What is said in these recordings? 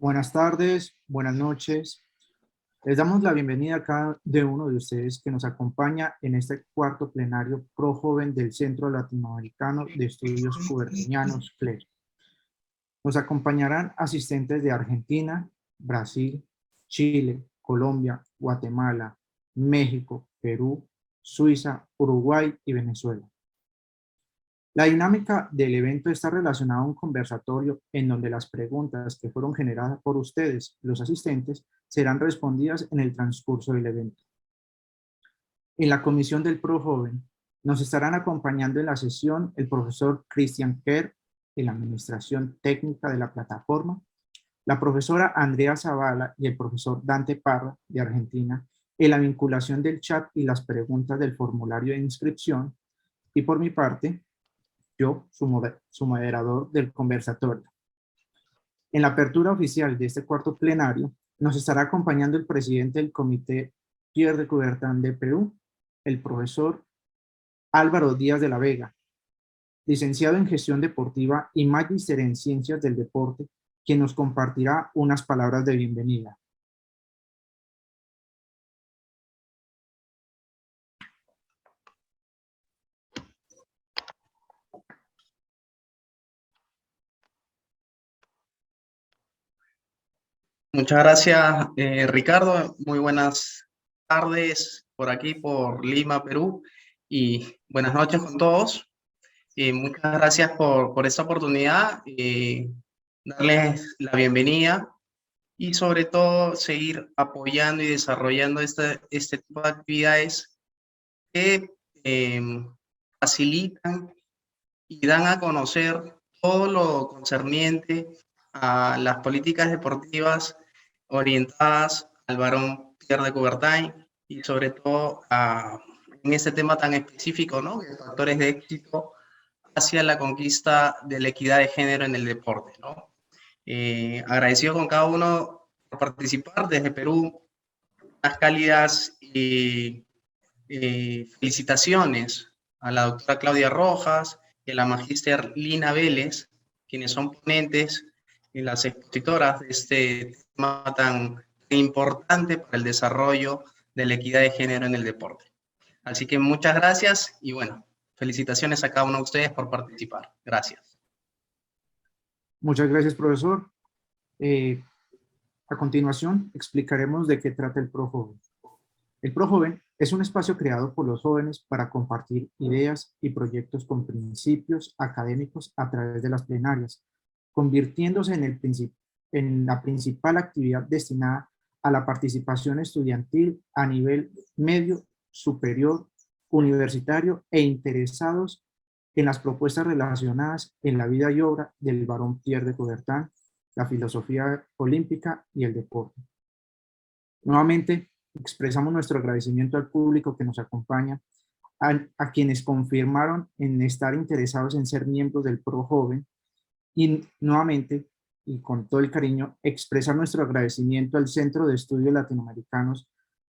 Buenas tardes, buenas noches. Les damos la bienvenida a cada de uno de ustedes que nos acompaña en este cuarto plenario Pro Joven del Centro Latinoamericano de Estudios Cubertinianos, CLER. Nos acompañarán asistentes de Argentina, Brasil, Chile, Colombia, Guatemala, México, Perú, Suiza, Uruguay y Venezuela. La dinámica del evento está relacionada a un conversatorio en donde las preguntas que fueron generadas por ustedes, los asistentes, serán respondidas en el transcurso del evento. En la comisión del Pro Joven nos estarán acompañando en la sesión el profesor Christian Kerr en la administración técnica de la plataforma, la profesora Andrea Zavala y el profesor Dante Parra de Argentina en la vinculación del chat y las preguntas del formulario de inscripción, y por mi parte, yo, su moderador del conversatorio. En la apertura oficial de este cuarto plenario, nos estará acompañando el presidente del Comité Pierre de Coubertin de Perú, el profesor Álvaro Díaz de la Vega, licenciado en Gestión Deportiva y magíster en Ciencias del Deporte, quien nos compartirá unas palabras de bienvenida. Muchas gracias, Ricardo. Muy buenas tardes por aquí, por Lima, Perú, y buenas noches con todos. Muchas gracias por esta oportunidad, darles la bienvenida y sobre todo seguir apoyando y desarrollando este tipo de actividades que facilitan y dan a conocer todo lo concerniente a las políticas deportivas orientadas al varón Pierre de Coubertin y sobre todo en este tema tan específico, ¿no?, de factores de éxito hacia la conquista de la equidad de género en el deporte, ¿no? Agradecido con cada uno por participar desde Perú. Unas cálidas felicitaciones a la doctora Claudia Rojas y a la magíster Lina Vélez, quienes son ponentes y las expositoras de este tema tan importante para el desarrollo de la equidad de género en el deporte. Así que muchas gracias y bueno, felicitaciones a cada uno de ustedes por participar. Gracias. Muchas gracias, profesor. A continuación, explicaremos de qué trata el Pro Joven. El Pro Joven es un espacio creado por los jóvenes para compartir ideas y proyectos con principios académicos a través de las plenarias, convirtiéndose en la principal actividad destinada a la participación estudiantil a nivel medio, superior, universitario e interesados en las propuestas relacionadas en la vida y obra del varón Pierre de Coubertin, la filosofía olímpica y el deporte. Nuevamente, expresamos nuestro agradecimiento al público que nos acompaña, a quienes confirmaron en estar interesados en ser miembros del Pro Joven, y nuevamente, y con todo el cariño, expresar nuestro agradecimiento al Centro de Estudios Latinoamericanos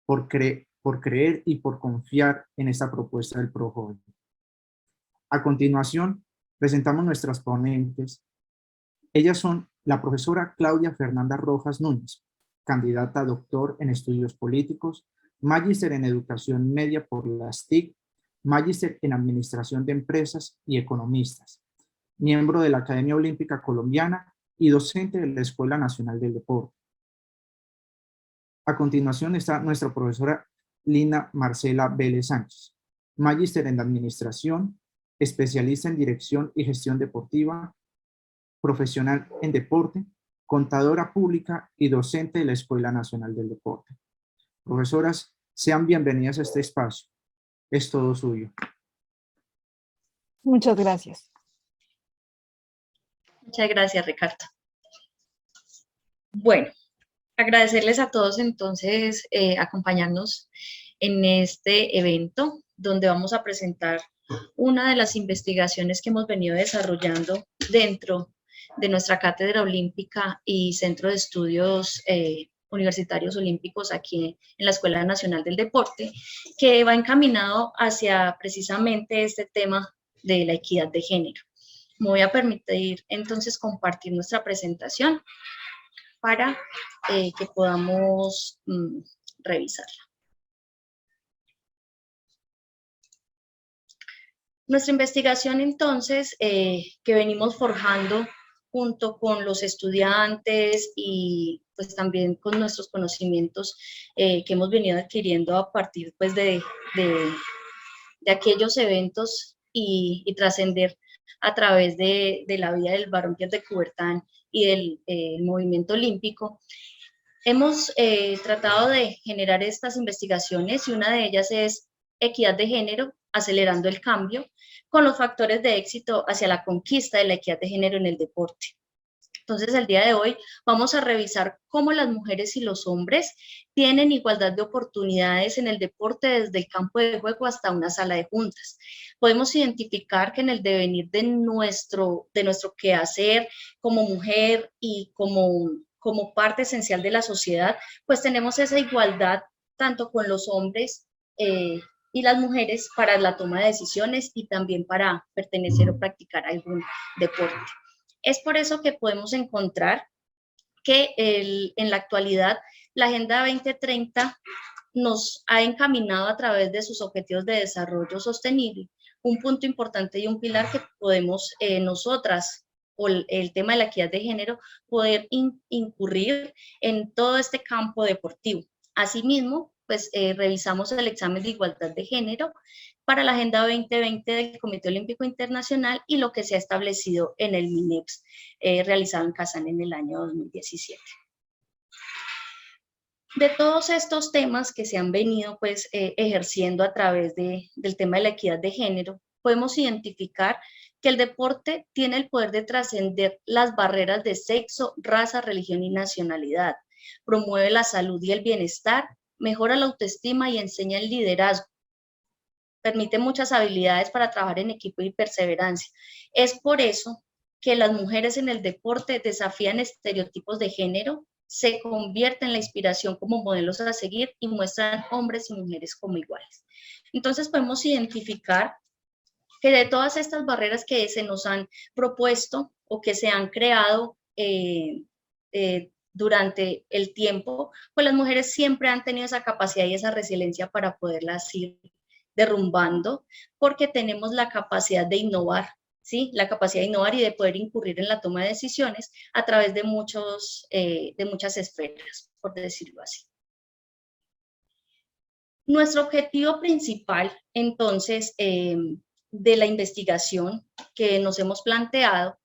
por creer y por confiar en esta propuesta del Pro Joven. A continuación, presentamos nuestras ponentes. Ellas son la profesora Claudia Fernanda Rojas Núñez, candidata a doctor en estudios políticos, magíster en educación media por las TIC, magíster en administración de empresas y economistas, miembro de la Academia Olímpica Colombiana y docente de la Escuela Nacional del Deporte. A continuación está nuestra profesora Lina Marcela Vélez Sánchez, magíster en administración, especialista en dirección y gestión deportiva, profesional en deporte, contadora pública y docente de la Escuela Nacional del Deporte. Profesoras, sean bienvenidas a este espacio. Es todo suyo. Muchas gracias. Muchas gracias, Ricardo. Bueno, agradecerles a todos entonces acompañarnos en este evento donde vamos a presentar una de las investigaciones que hemos venido desarrollando dentro de nuestra Cátedra Olímpica y Centro de Estudios Universitarios Olímpicos aquí en la Escuela Nacional del Deporte, que va encaminado hacia precisamente este tema de la equidad de género. Me voy a permitir entonces compartir nuestra presentación para que podamos revisarla. Nuestra investigación, entonces, que venimos forjando junto con los estudiantes y pues también con nuestros conocimientos que hemos venido adquiriendo a partir pues de aquellos eventos y trascender a través de la vida del Barón Pierre de Coubertin y del movimiento olímpico. Hemos tratado de generar estas investigaciones y una de ellas es equidad de género, acelerando el cambio, con los factores de éxito hacia la conquista de la equidad de género en el deporte. Entonces, el día de hoy vamos a revisar cómo las mujeres y los hombres tienen igualdad de oportunidades en el deporte desde el campo de juego hasta una sala de juntas. Podemos identificar que en el devenir de nuestro quehacer como mujer y como parte esencial de la sociedad, pues tenemos esa igualdad tanto con los hombres y las mujeres para la toma de decisiones y también para pertenecer o practicar algún deporte. Es por eso que podemos encontrar que en la actualidad la Agenda 2030 nos ha encaminado a través de sus objetivos de desarrollo sostenible, un punto importante y un pilar que podemos nosotras, o el tema de la equidad de género, poder incurrir en todo este campo deportivo. Asimismo, pues revisamos el examen de igualdad de género para la Agenda 2020 del Comité Olímpico Internacional y lo que se ha establecido en el MINEPS realizado en Kazán en el año 2017. De todos estos temas que se han venido pues ejerciendo a través del tema de la equidad de género, podemos identificar que el deporte tiene el poder de trascender las barreras de sexo, raza, religión y nacionalidad, promueve la salud y el bienestar, mejora la autoestima y enseña el liderazgo, permite muchas habilidades para trabajar en equipo y perseverancia. Es por eso que las mujeres en el deporte desafían estereotipos de género, se convierten en la inspiración como modelos a seguir y muestran hombres y mujeres como iguales. Entonces podemos identificar que de todas estas barreras que se nos han propuesto o que se han creado durante el tiempo, pues las mujeres siempre han tenido esa capacidad y esa resiliencia para poderlas ir derrumbando, porque tenemos la capacidad de innovar, ¿sí? La capacidad de innovar y de poder incurrir en la toma de decisiones a través de muchas esferas, por decirlo así. Nuestro objetivo principal, entonces, de la investigación que nos hemos planteado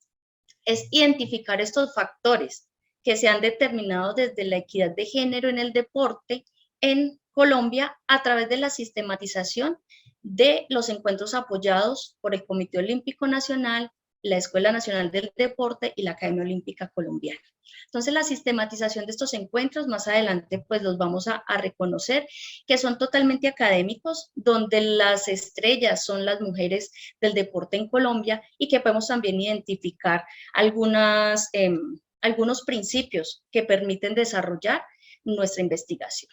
es identificar estos factores que se han determinado desde la equidad de género en el deporte en Colombia a través de la sistematización de los encuentros apoyados por el Comité Olímpico Nacional, la Escuela Nacional del Deporte y la Academia Olímpica Colombiana. Entonces, la sistematización de estos encuentros, más adelante, pues los vamos a reconocer, que son totalmente académicos, donde las estrellas son las mujeres del deporte en Colombia y que podemos también identificar algunos principios que permiten desarrollar nuestra investigación.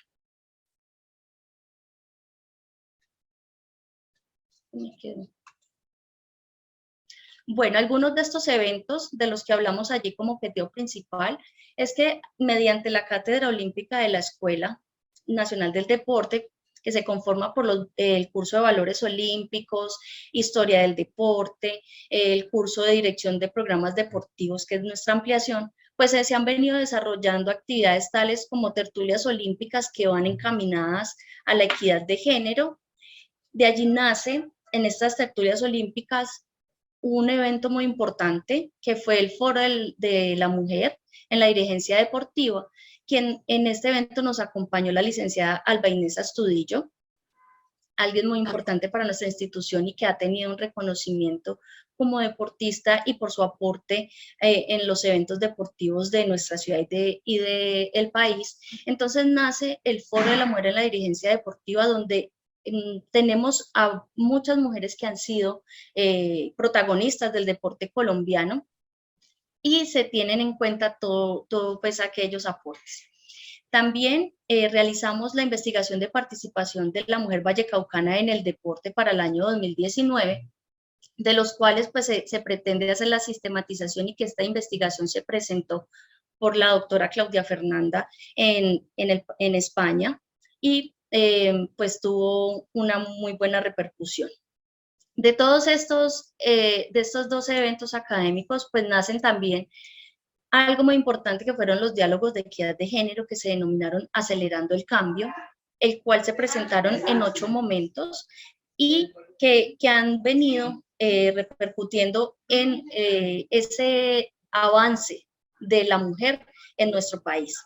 Bueno, algunos de estos eventos de los que hablamos allí como objetivo principal es que mediante la Cátedra Olímpica de la Escuela Nacional del Deporte, que se conforma por el curso de Valores Olímpicos, Historia del Deporte, el curso de Dirección de Programas Deportivos, que es nuestra ampliación, pues se han venido desarrollando actividades tales como tertulias olímpicas que van encaminadas a la equidad de género. De allí nace, en estas tertulias olímpicas, un evento muy importante que fue el Foro de la Mujer en la dirigencia deportiva, quien en este evento nos acompañó la licenciada Alba Inés Astudillo, alguien muy importante para nuestra institución y que ha tenido un reconocimiento como deportista y por su aporte en los eventos deportivos de nuestra ciudad y del país. Entonces nace el Foro de la Mujer en la dirigencia deportiva, donde tenemos a muchas mujeres que han sido protagonistas del deporte colombiano y se tienen en cuenta todo pues, aquellos aportes. También realizamos la investigación de participación de la mujer vallecaucana en el deporte para el año 2019, de los cuales pues, se pretende hacer la sistematización y que esta investigación se presentó por la doctora Claudia Fernanda en España y pues tuvo una muy buena repercusión. De todos estos, de estos dos eventos académicos, pues nacen también algo muy importante que fueron los diálogos de equidad de género que se denominaron Acelerando el Cambio, el cual se presentaron en 8 momentos y que han venido repercutiendo en ese avance de la mujer en nuestro país.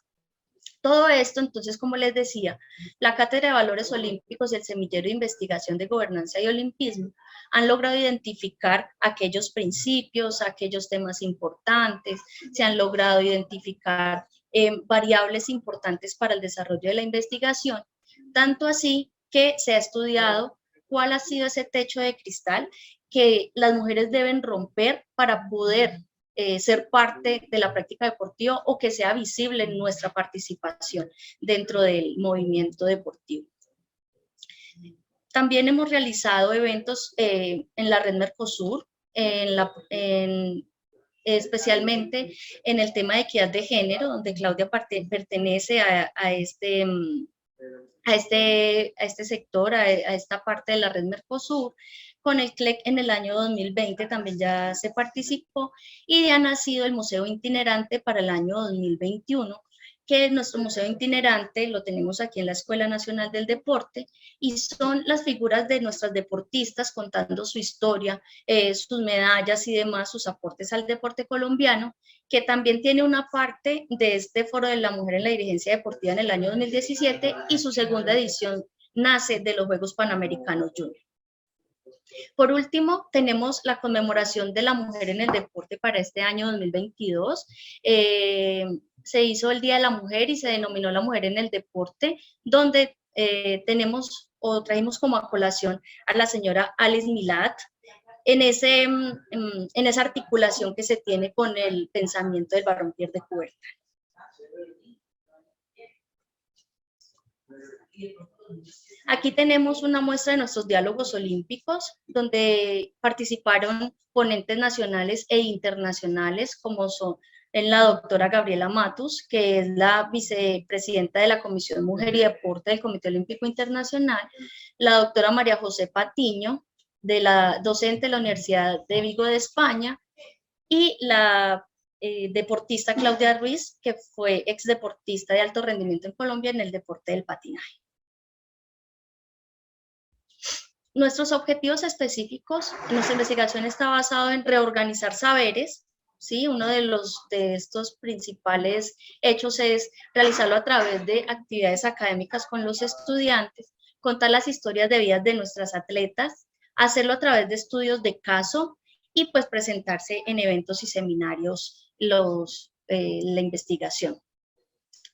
Todo esto, entonces, como les decía, la Cátedra de Valores Olímpicos y el Semillero de Investigación de Gobernanza y Olimpismo han logrado identificar aquellos principios, aquellos temas importantes, se han logrado identificar variables importantes para el desarrollo de la investigación, tanto así que se ha estudiado cuál ha sido ese techo de cristal que las mujeres deben romper para poder ser parte de la práctica deportiva o que sea visible en nuestra participación dentro del movimiento deportivo. También hemos realizado eventos en la red Mercosur, especialmente en el tema de equidad de género, donde Claudia pertenece a este sector, a esta parte de la red Mercosur. Con el CLEC en el año 2020 también ya se participó y ya ha nacido el Museo Itinerante para el año 2021, que nuestro museo itinerante lo tenemos aquí en la Escuela Nacional del Deporte y son las figuras de nuestras deportistas contando su historia, sus medallas y demás, sus aportes al deporte colombiano, que también tiene una parte de este Foro de la Mujer en la Dirigencia Deportiva en el año 2017 y su segunda edición nace de los Juegos Panamericanos Junior. Por último, tenemos la conmemoración de la mujer en el deporte para este año 2022. Se hizo el Día de la Mujer y se denominó la mujer en el deporte, donde trajimos como a colación a la señora Alice Milad, en esa articulación que se tiene con el pensamiento del Barón Pierre de Coubertin. Aquí tenemos una muestra de nuestros diálogos olímpicos, donde participaron ponentes nacionales e internacionales, como son la doctora Gabriela Matus, que es la vicepresidenta de la Comisión Mujer y Deporte del Comité Olímpico Internacional, la doctora María José Patiño, docente de la Universidad de Vigo de España, y la deportista Claudia Ruiz, que fue ex deportista de alto rendimiento en Colombia en el deporte del patinaje. Nuestros objetivos específicos, nuestra investigación está basada en reorganizar saberes, ¿sí? Uno de estos principales hechos es realizarlo a través de actividades académicas con los estudiantes, contar las historias de vidas de nuestras atletas, hacerlo a través de estudios de caso y pues presentarse en eventos y seminarios la investigación.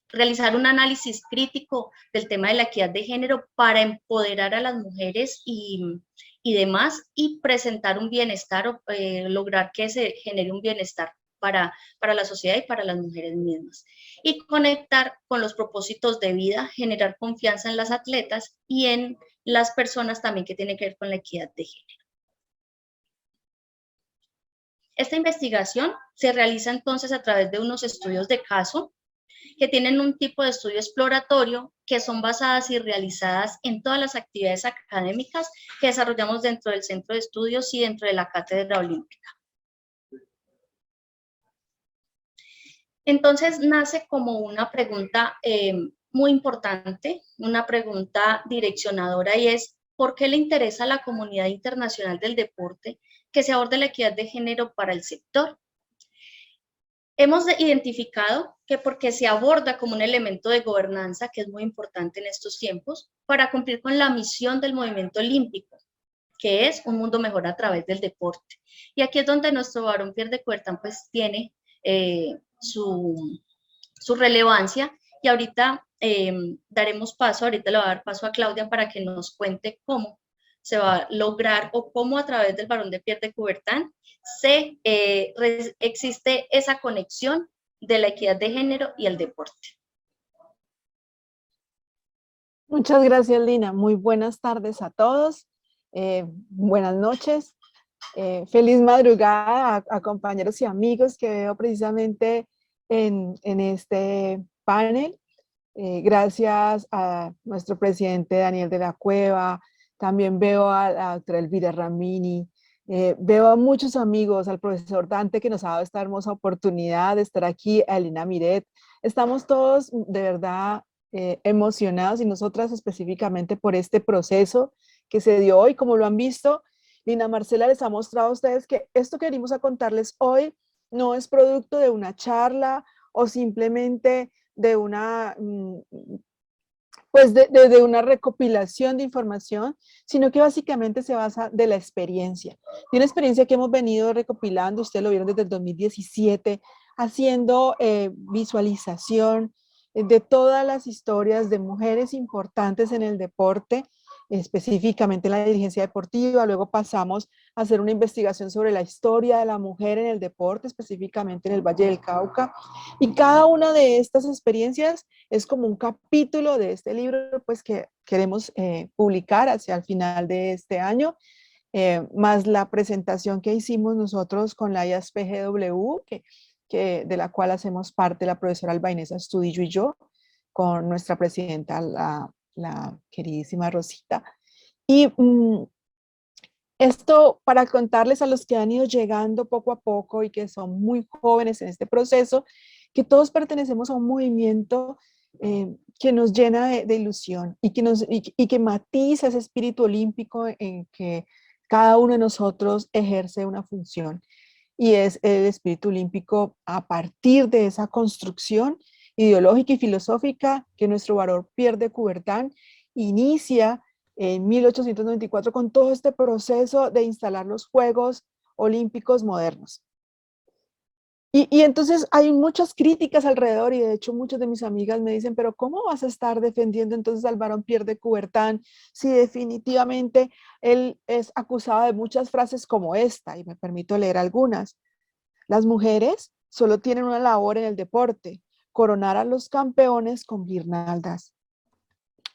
Realizar un análisis crítico del tema de la equidad de género para empoderar a las mujeres y demás, y presentar un bienestar, lograr que se genere un bienestar para la sociedad y para las mujeres mismas. Y conectar con los propósitos de vida, generar confianza en las atletas y en las personas también que tienen que ver con la equidad de género. Esta investigación se realiza entonces a través de unos estudios de caso, que tienen un tipo de estudio exploratorio, que son basadas y realizadas en todas las actividades académicas que desarrollamos dentro del centro de estudios y dentro de la Cátedra Olímpica. Entonces nace como una pregunta muy importante, una pregunta direccionadora, y es: ¿por qué le interesa a la comunidad internacional del deporte que se aborde la equidad de género para el sector? Hemos identificado que porque se aborda como un elemento de gobernanza, que es muy importante en estos tiempos, para cumplir con la misión del movimiento olímpico, que es un mundo mejor a través del deporte. Y aquí es donde nuestro Barón Pierre de Coubertin pues tiene su relevancia, y ahorita daremos paso, ahorita le voy a dar paso a Claudia para que nos cuente cómo se va a lograr o cómo a través del Barón de Pierre de Coubertin existe esa conexión de la equidad de género y el deporte. Muchas gracias, Lina. Muy buenas tardes a todos. Buenas noches. Feliz madrugada a compañeros y amigos que veo precisamente en este panel. Gracias a nuestro presidente Daniel de la Cueva, también veo a la doctora Elvira Ramini, veo a muchos amigos, al profesor Dante que nos ha dado esta hermosa oportunidad de estar aquí, a Elena Miret. Estamos todos de verdad emocionados y nosotras específicamente por este proceso que se dio hoy. Como lo han visto, Lina Marcela les ha mostrado a ustedes que esto que venimos a contarles hoy no es producto de una charla o simplemente de una, pues de una recopilación de información, sino que básicamente se basa de la experiencia. De una experiencia que hemos venido recopilando, ustedes lo vieron desde el 2017, haciendo visualización de todas las historias de mujeres importantes en el deporte, específicamente en la dirigencia deportiva. Luego pasamos a hacer una investigación sobre la historia de la mujer en el deporte, específicamente en el Valle del Cauca. Y cada una de estas experiencias es como un capítulo de este libro pues, que queremos publicar hacia el final de este año, más la presentación que hicimos nosotros con la IASPGW, de la cual hacemos parte la profesora Albainesa Estudillo y yo, con nuestra presidenta, la queridísima Rosita. Y esto para contarles a los que han ido llegando poco a poco y que son muy jóvenes en este proceso, que todos pertenecemos a un movimiento que nos llena de ilusión y que matiza ese espíritu olímpico en que cada uno de nosotros ejerce una función. Y es el espíritu olímpico a partir de esa construcción ideológica y filosófica que nuestro varón Pierre de Coubertin inicia en 1894 con todo este proceso de instalar los Juegos Olímpicos modernos. Y entonces hay muchas críticas alrededor y de hecho muchas de mis amigas me dicen, pero ¿cómo vas a estar defendiendo entonces al varón Pierre de Coubertin si definitivamente él es acusado de muchas frases como esta? Y me permito leer algunas. Las mujeres solo tienen una labor en el deporte, coronar a los campeones con guirnaldas.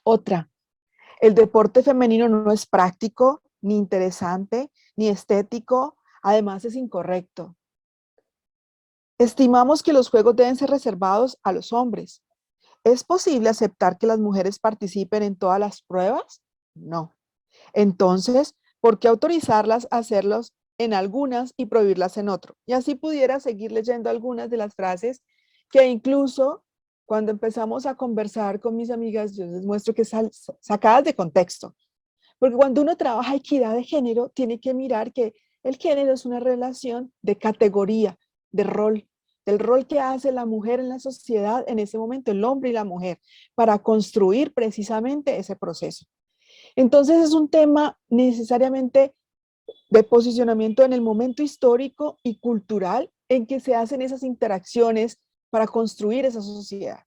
Otra, el deporte femenino no es práctico, ni interesante, ni estético, además es incorrecto. Estimamos que los juegos deben ser reservados a los hombres. ¿Es posible aceptar que las mujeres participen en todas las pruebas? No. Entonces, ¿por qué autorizarlas a hacerlos en algunas y prohibirlas en otro? Y así pudiera seguir leyendo algunas de las frases que incluso cuando empezamos a conversar con mis amigas, yo les muestro que sacadas de contexto. Porque cuando uno trabaja equidad de género, tiene que mirar que el género es una relación de categoría, de rol, del rol que hace la mujer en la sociedad, en ese momento el hombre y la mujer, para construir precisamente ese proceso. Entonces es un tema necesariamente de posicionamiento en el momento histórico y cultural en que se hacen esas interacciones para construir esa sociedad.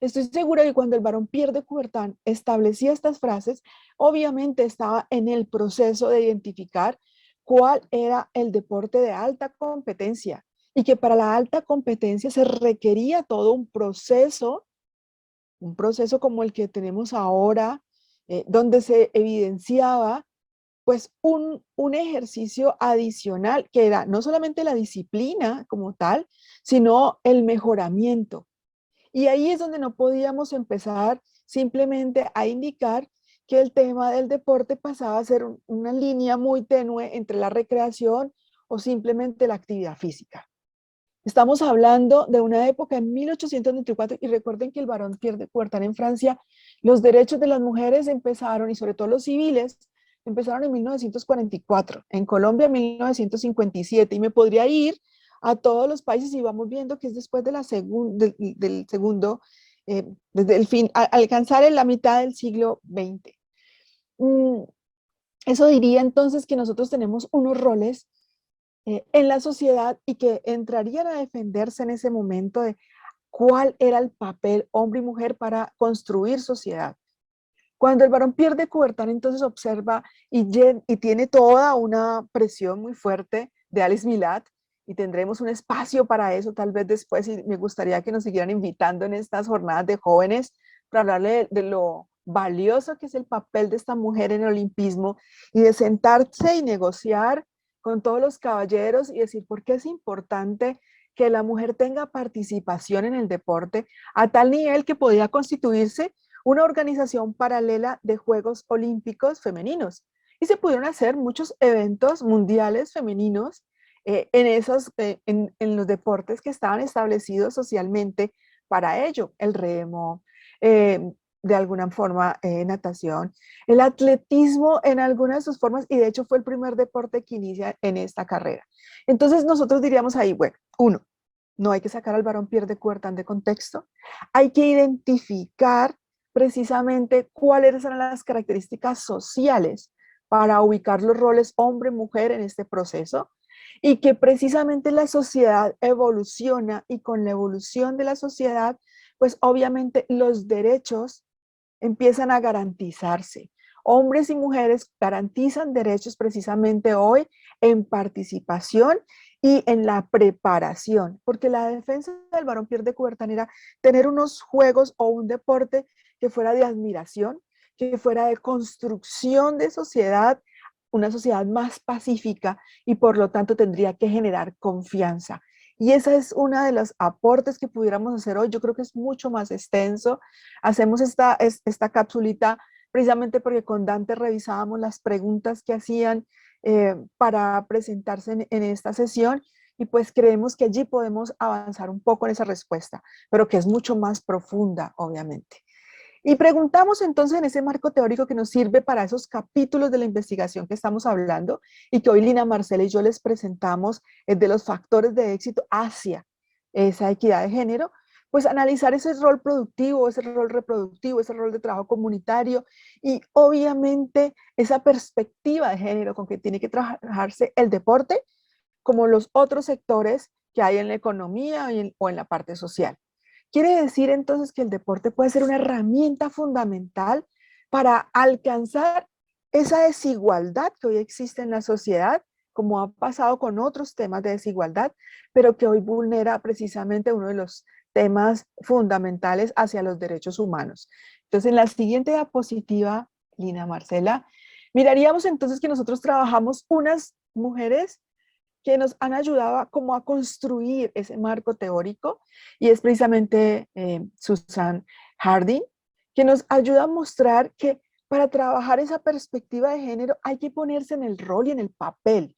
Estoy segura que cuando el varón Pierre de Coubertin establecía estas frases, obviamente estaba en el proceso de identificar cuál era el deporte de alta competencia y que para la alta competencia se requería todo un proceso como el que tenemos ahora, donde se evidenciaba pues un ejercicio adicional que era no solamente la disciplina como tal, sino el mejoramiento. Y ahí es donde no podíamos empezar simplemente a indicar que el tema del deporte pasaba a ser una línea muy tenue entre la recreación o simplemente la actividad física. Estamos hablando de una época en 1894 y recuerden que el varón Pierre de Coubertin en Francia, los derechos de las mujeres empezaron, y sobre todo los civiles, empezaron en 1944, en Colombia en 1957, y me podría ir a todos los países y vamos viendo que es después de del segundo, desde el fin, alcanzar en la mitad del siglo XX. Eso diría entonces que nosotros tenemos unos roles en la sociedad y que entrarían a defenderse en ese momento de cuál era el papel hombre y mujer para construir sociedad. Cuando el varón Pierre de Coubertin entonces observa y tiene toda una presión muy fuerte de Alice Milat, y tendremos un espacio para eso tal vez después, y me gustaría que nos siguieran invitando en estas jornadas de jóvenes para hablarle de lo valioso que es el papel de esta mujer en el olimpismo y de sentarse y negociar con todos los caballeros y decir por qué es importante que la mujer tenga participación en el deporte a tal nivel que podía constituirse una organización paralela de Juegos Olímpicos femeninos. Y se pudieron hacer muchos eventos mundiales femeninos en los deportes que estaban establecidos socialmente para ello, el remo, de alguna forma natación, el atletismo en algunas de sus formas, y de hecho fue el primer deporte que inicia en esta carrera. Entonces nosotros diríamos ahí, bueno, uno, no hay que sacar al varón Pierre de Coubertin de contexto, hay que identificar precisamente cuáles eran las características sociales para ubicar los roles hombre-mujer en este proceso, y que precisamente la sociedad evoluciona, y con la evolución de la sociedad, pues obviamente los derechos empiezan a garantizarse. Hombres y mujeres garantizan derechos precisamente hoy en participación y en la preparación, porque la defensa del varón Pierre de Coubertin era tener unos juegos o un deporte que fuera de admiración, que fuera de construcción de sociedad, una sociedad más pacífica, y por lo tanto tendría que generar confianza. Y esa es una de los aportes que pudiéramos hacer hoy. Yo creo que es mucho más extenso. Hacemos esta capsulita precisamente porque con Dante revisábamos las preguntas que hacían para presentarse en esta sesión, y pues creemos que allí podemos avanzar un poco en esa respuesta, pero que es mucho más profunda, obviamente. Y preguntamos entonces en ese marco teórico que nos sirve para esos capítulos de la investigación que estamos hablando, y que hoy Lina, Marcela y yo les presentamos, de los factores de éxito hacia esa equidad de género, pues analizar ese rol productivo, ese rol reproductivo, ese rol de trabajo comunitario, y obviamente esa perspectiva de género con que tiene que trabajarse el deporte, como los otros sectores que hay en la economía o en la parte social. Quiere decir entonces que el deporte puede ser una herramienta fundamental para alcanzar esa desigualdad que hoy existe en la sociedad, como ha pasado con otros temas de desigualdad, pero que hoy vulnera precisamente uno de los temas fundamentales hacia los derechos humanos. Entonces, en la siguiente diapositiva, Lina, Marcela, miraríamos entonces que nosotros trabajamos unas mujeres que nos han ayudado como a construir ese marco teórico, y es precisamente Susan Harding, que nos ayuda a mostrar que para trabajar esa perspectiva de género hay que ponerse en el rol y en el papel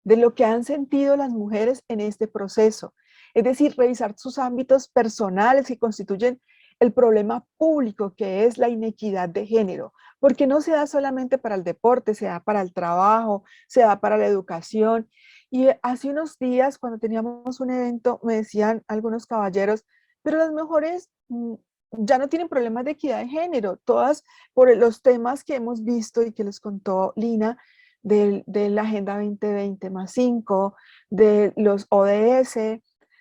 de lo que han sentido las mujeres en este proceso. Es decir, revisar sus ámbitos personales que constituyen el problema público, que es la inequidad de género, porque no se da solamente para el deporte, se da para el trabajo, se da para la educación. Y hace unos días, cuando teníamos un evento, me decían algunos caballeros, pero las mujeres ya no tienen problemas de equidad de género, todas por los temas que hemos visto y que les contó Lina, de la Agenda 2020+5, de los ODS,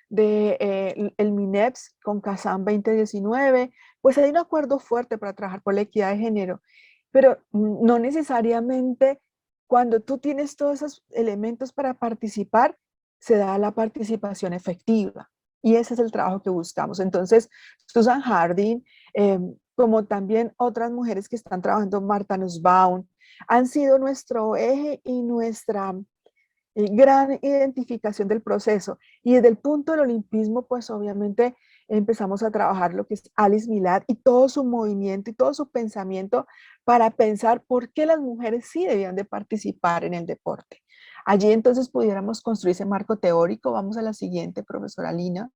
de el MINEPS con CASAM 2019, pues hay un acuerdo fuerte para trabajar por la equidad de género, pero no necesariamente cuando tú tienes todos esos elementos para participar, se da la participación efectiva. Y ese es el trabajo que buscamos. Entonces, Susan Harding, como también otras mujeres que están trabajando, Marta Nussbaum, han sido nuestro eje y nuestra gran identificación del proceso. Y desde el punto del olimpismo, pues obviamente empezamos a trabajar lo que es Alice Milad y todo su movimiento y todo su pensamiento para pensar por qué las mujeres sí debían de participar en el deporte. Allí entonces pudiéramos construir ese marco teórico. Vamos a la siguiente, profesora Lina.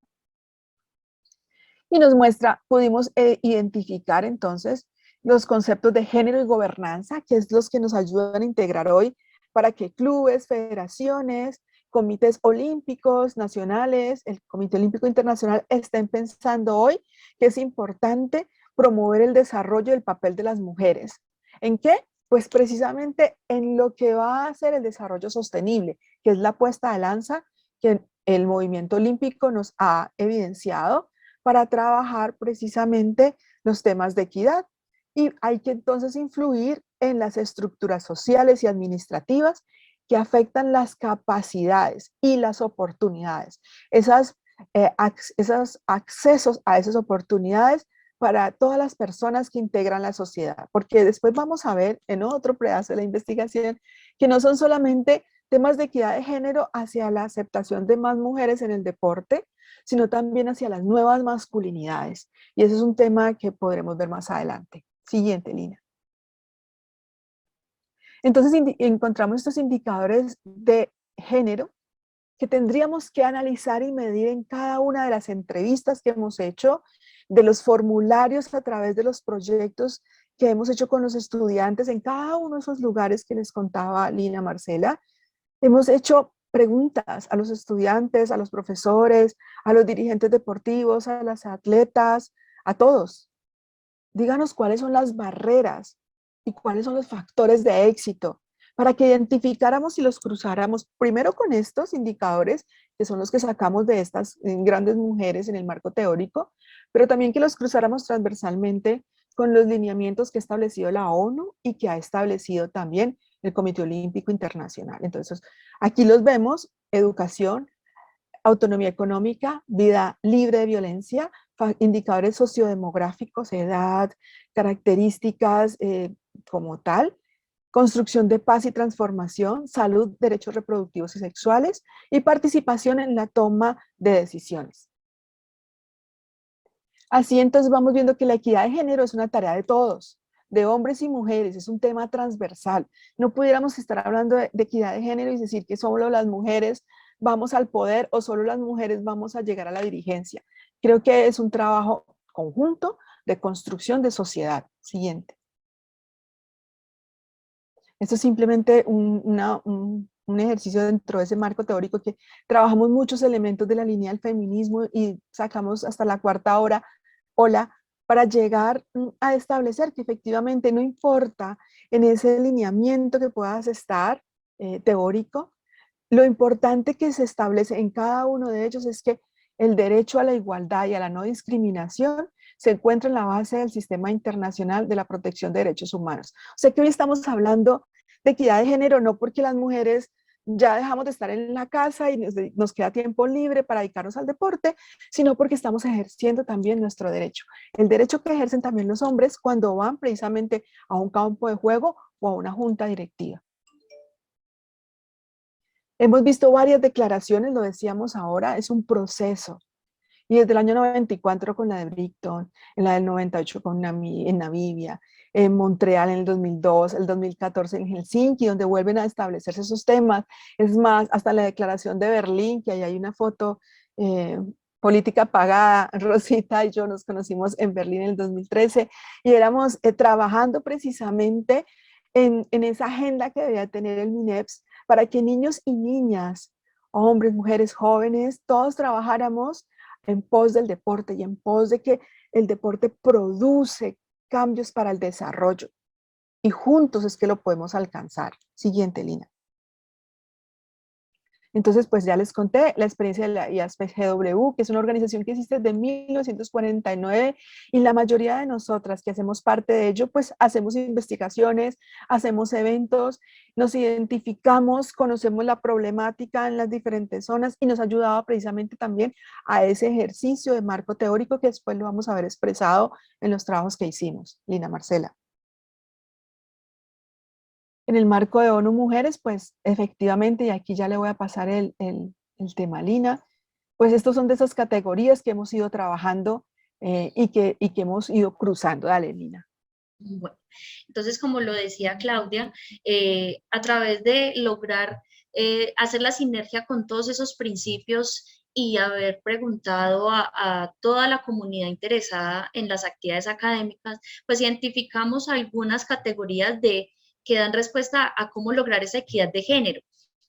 Y nos muestra, pudimos identificar entonces los conceptos de género y gobernanza, que es los que nos ayudan a integrar hoy para que clubes, federaciones, comités olímpicos nacionales, el Comité Olímpico Internacional estén pensando hoy que es importante promover el desarrollo del papel de las mujeres. ¿En qué? Pues precisamente en lo que va a ser el desarrollo sostenible, que es la puesta de lanza que el movimiento olímpico nos ha evidenciado para trabajar precisamente los temas de equidad. Y hay que entonces influir en las estructuras sociales y administrativas que afectan las capacidades y las oportunidades, esos accesos a esas oportunidades para todas las personas que integran la sociedad, porque después vamos a ver en otro pedazo de la investigación que no son solamente temas de equidad de género hacia la aceptación de más mujeres en el deporte, sino también hacia las nuevas masculinidades. Y ese es un tema que podremos ver más adelante. Siguiente, Lina. Entonces encontramos estos indicadores de género que tendríamos que analizar y medir en cada una de las entrevistas que hemos hecho, de los formularios a través de los proyectos que hemos hecho con los estudiantes en cada uno de esos lugares que les contaba Lina, Marcela. Hemos hecho preguntas a los estudiantes, a los profesores, a los dirigentes deportivos, a las atletas, a todos. Díganos cuáles son las barreras y cuáles son los factores de éxito para que identificáramos y los cruzáramos primero con estos indicadores, que son los que sacamos de estas grandes mujeres en el marco teórico, pero también que los cruzáramos transversalmente con los lineamientos que ha establecido la ONU y que ha establecido también el Comité Olímpico Internacional. Entonces, aquí los vemos: educación, autonomía económica, vida libre de violencia, indicadores sociodemográficos, edad, características como tal, construcción de paz y transformación, salud, derechos reproductivos y sexuales, y participación en la toma de decisiones. Así entonces vamos viendo que la equidad de género es una tarea de todos, de hombres y mujeres, es un tema transversal. No pudiéramos estar hablando de equidad de género y decir que solo las mujeres vamos al poder o solo las mujeres vamos a llegar a la dirigencia. Creo que es un trabajo conjunto de construcción de sociedad. Siguiente. Esto es simplemente un ejercicio dentro de ese marco teórico que trabajamos muchos elementos de la línea del feminismo y sacamos hasta la cuarta ola para llegar a establecer que efectivamente no importa en ese lineamiento que puedas estar teórico, lo importante que se establece en cada uno de ellos es que el derecho a la igualdad y a la no discriminación se encuentra en la base del Sistema Internacional de la Protección de Derechos Humanos. O sea que hoy estamos hablando de equidad de género no porque las mujeres ya dejamos de estar en la casa y nos queda tiempo libre para dedicarnos al deporte, sino porque estamos ejerciendo también nuestro derecho. El derecho que ejercen también los hombres cuando van precisamente a un campo de juego o a una junta directiva. Hemos visto varias declaraciones, lo decíamos ahora, es un proceso. Y desde el año 94 con la de Brighton, en la del 98 en Namibia, en Montreal en el 2002, el 2014 en Helsinki, donde vuelven a establecerse esos temas. Es más, hasta la declaración de Berlín, que ahí hay una foto, política pagada, Rosita y yo nos conocimos en Berlín en el 2013 y éramos trabajando precisamente en esa agenda que debía tener el MINEPS para que niños y niñas, hombres, mujeres, jóvenes, todos trabajáramos en pos del deporte y en pos de que el deporte produce cambios para el desarrollo. Y juntos es que lo podemos alcanzar. Siguiente, Lina. Entonces, pues ya les conté la experiencia de la IASPGW, que es una organización que existe desde 1949 y la mayoría de nosotras que hacemos parte de ello, pues hacemos investigaciones, hacemos eventos, nos identificamos, conocemos la problemática en las diferentes zonas y nos ha ayudado precisamente también a ese ejercicio de marco teórico que después lo vamos a ver expresado en los trabajos que hicimos. Lina, Marcela. En el marco de ONU Mujeres, pues efectivamente, y aquí ya le voy a pasar el tema a Lina, pues estos son de esas categorías que hemos ido trabajando y que hemos ido cruzando. Dale, Lina. Bueno, entonces, como lo decía Claudia, a través de lograr hacer la sinergia con todos esos principios y haber preguntado a toda la comunidad interesada en las actividades académicas, pues identificamos algunas categorías que dan respuesta a cómo lograr esa equidad de género.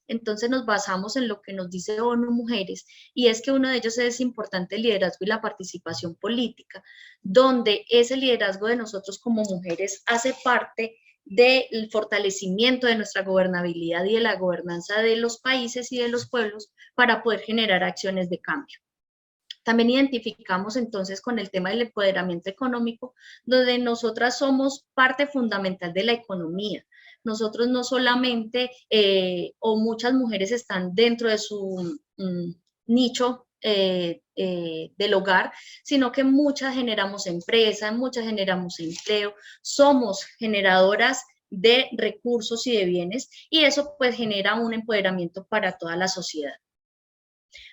Entonces nos basamos en lo que nos dice ONU Mujeres, y es que uno de ellos es importante el liderazgo y la participación política, donde ese liderazgo de nosotros como mujeres hace parte del fortalecimiento de nuestra gobernabilidad y de la gobernanza de los países y de los pueblos para poder generar acciones de cambio. También identificamos entonces con el tema del empoderamiento económico, donde nosotras somos parte fundamental de la economía. Nosotros no solamente, o muchas mujeres están dentro de su nicho del hogar, sino que muchas generamos empresa, muchas generamos empleo, somos generadoras de recursos y de bienes, y eso pues genera un empoderamiento para toda la sociedad.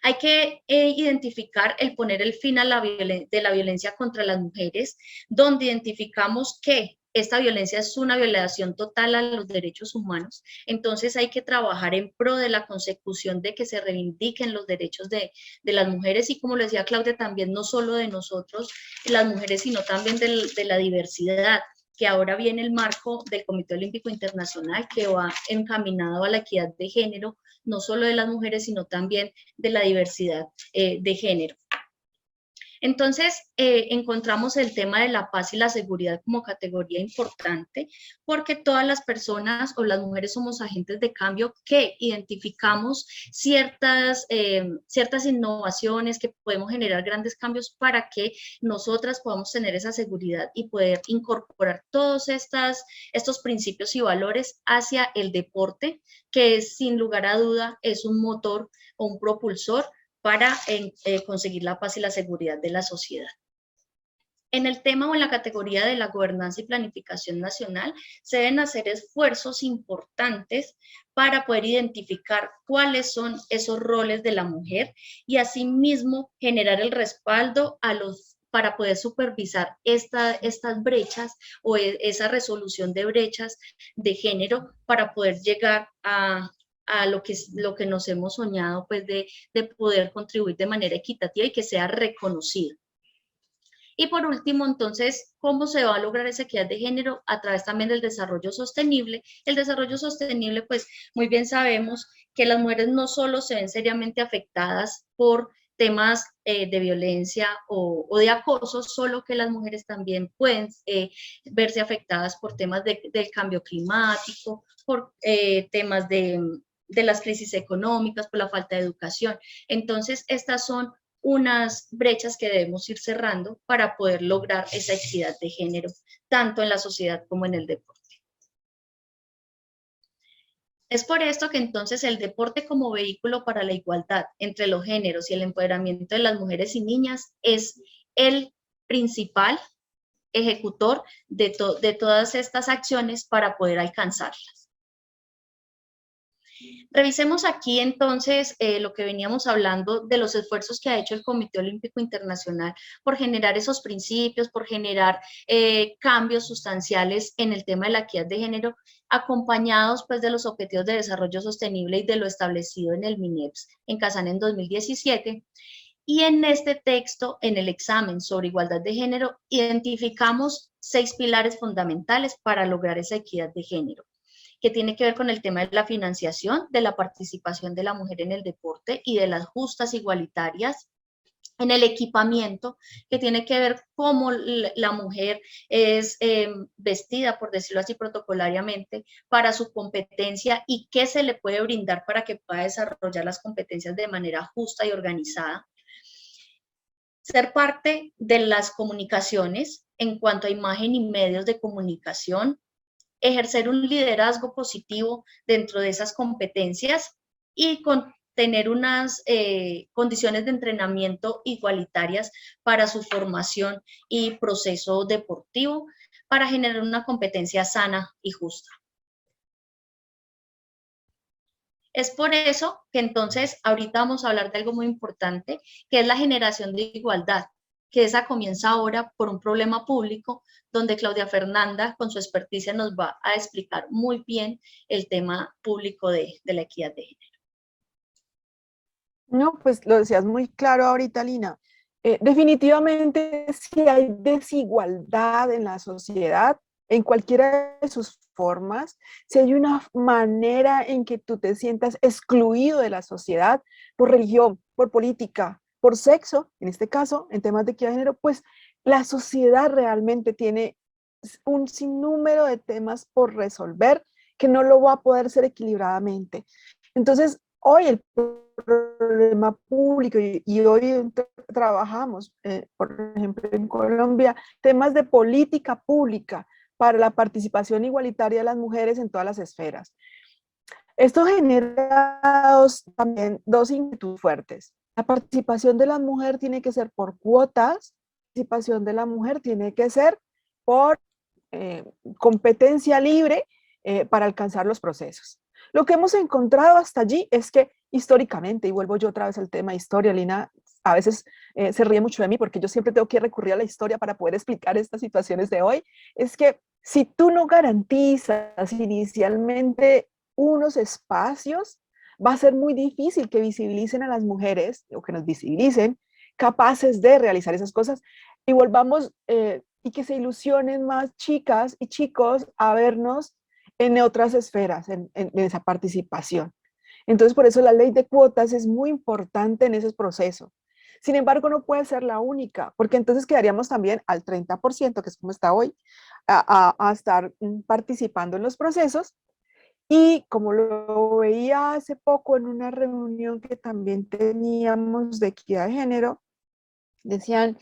Hay que identificar el poner el fin a de la violencia contra las mujeres, donde identificamos que esta violencia es una violación total a los derechos humanos. Entonces hay que trabajar en pro de la consecución de que se reivindiquen los derechos de las mujeres y, como lo decía Claudia, también no solo de nosotros, las mujeres, sino también de la diversidad, que ahora viene el marco del Comité Olímpico Internacional, que va encaminado a la equidad de género, no solo de las mujeres, sino también de la diversidad de género. Entonces, encontramos el tema de la paz y la seguridad como categoría importante, porque todas las personas o las mujeres somos agentes de cambio que identificamos ciertas innovaciones, que podemos generar grandes cambios para que nosotras podamos tener esa seguridad y poder incorporar todos estos principios y valores hacia el deporte, que sin lugar a duda es un motor o un propulsor para conseguir la paz y la seguridad de la sociedad. En el tema o en la categoría de la gobernanza y planificación nacional, se deben hacer esfuerzos importantes para poder identificar cuáles son esos roles de la mujer y asimismo generar el respaldo para poder supervisar estas brechas o esa resolución de brechas de género para poder llegar a lo que nos hemos soñado, pues de poder contribuir de manera equitativa y que sea reconocido. Y por último, entonces, ¿cómo se va a lograr esa equidad de género? A través también del desarrollo sostenible. El desarrollo sostenible, pues muy bien sabemos que las mujeres no solo se ven seriamente afectadas por temas de violencia o de acoso, solo que las mujeres también pueden verse afectadas por temas del cambio climático, por temas de las crisis económicas, por la falta de educación. Entonces, estas son unas brechas que debemos ir cerrando para poder lograr esa equidad de género, tanto en la sociedad como en el deporte. Es por esto que entonces el deporte como vehículo para la igualdad entre los géneros y el empoderamiento de las mujeres y niñas es el principal ejecutor de todas estas acciones para poder alcanzarlas. Revisemos aquí entonces lo que veníamos hablando de los esfuerzos que ha hecho el Comité Olímpico Internacional por generar esos principios, por generar cambios sustanciales en el tema de la equidad de género, acompañados pues de los Objetivos de Desarrollo Sostenible y de lo establecido en el MINEPS en Kazán en 2017. Y en este texto, en el examen sobre igualdad de género, identificamos 6 pilares fundamentales para lograr esa equidad de género, que tiene que ver con el tema de la financiación, de la participación de la mujer en el deporte y de las justas igualitarias, en el equipamiento, que tiene que ver cómo la mujer es vestida, por decirlo así, protocolariamente, para su competencia y qué se le puede brindar para que pueda desarrollar las competencias de manera justa y organizada. Ser parte de las comunicaciones en cuanto a imagen y medios de comunicación, ejercer un liderazgo positivo dentro de esas competencias y tener unas condiciones de entrenamiento igualitarias para su formación y proceso deportivo para generar una competencia sana y justa. Es por eso que entonces ahorita vamos a hablar de algo muy importante, que es la generación de igualdad, que esa comienza ahora por un problema público, donde Claudia Fernanda, con su experticia, nos va a explicar muy bien el tema público de la equidad de género. No, pues lo decías muy claro ahorita, Lina. Definitivamente, si hay desigualdad en la sociedad, en cualquiera de sus formas, si hay una manera en que tú te sientas excluido de la sociedad por religión, por política, por sexo, en este caso, en temas de equidad de género, pues la sociedad realmente tiene un sinnúmero de temas por resolver que no lo va a poder hacer equilibradamente. Entonces, hoy el problema público y hoy trabajamos, por ejemplo, en Colombia, temas de política pública para la participación igualitaria de las mujeres en todas las esferas. Esto genera también dos inquietudes fuertes. La participación de la mujer tiene que ser por cuotas, la participación de la mujer tiene que ser por competencia libre para alcanzar los procesos. Lo que hemos encontrado hasta allí es que históricamente, y vuelvo yo otra vez al tema de historia, Lina a veces se ríe mucho de mí porque yo siempre tengo que recurrir a la historia para poder explicar estas situaciones de hoy, es que si tú no garantizas inicialmente unos espacios, va a ser muy difícil que visibilicen a las mujeres o que nos visibilicen capaces de realizar esas cosas y volvamos y que se ilusionen más chicas y chicos a vernos en otras esferas, en esa participación. Entonces, por eso la ley de cuotas es muy importante en ese proceso. Sin embargo, no puede ser la única, porque entonces quedaríamos también al 30%, que es como está hoy, a estar participando en los procesos. Y como lo veía hace poco en una reunión que también teníamos de equidad de género, decían,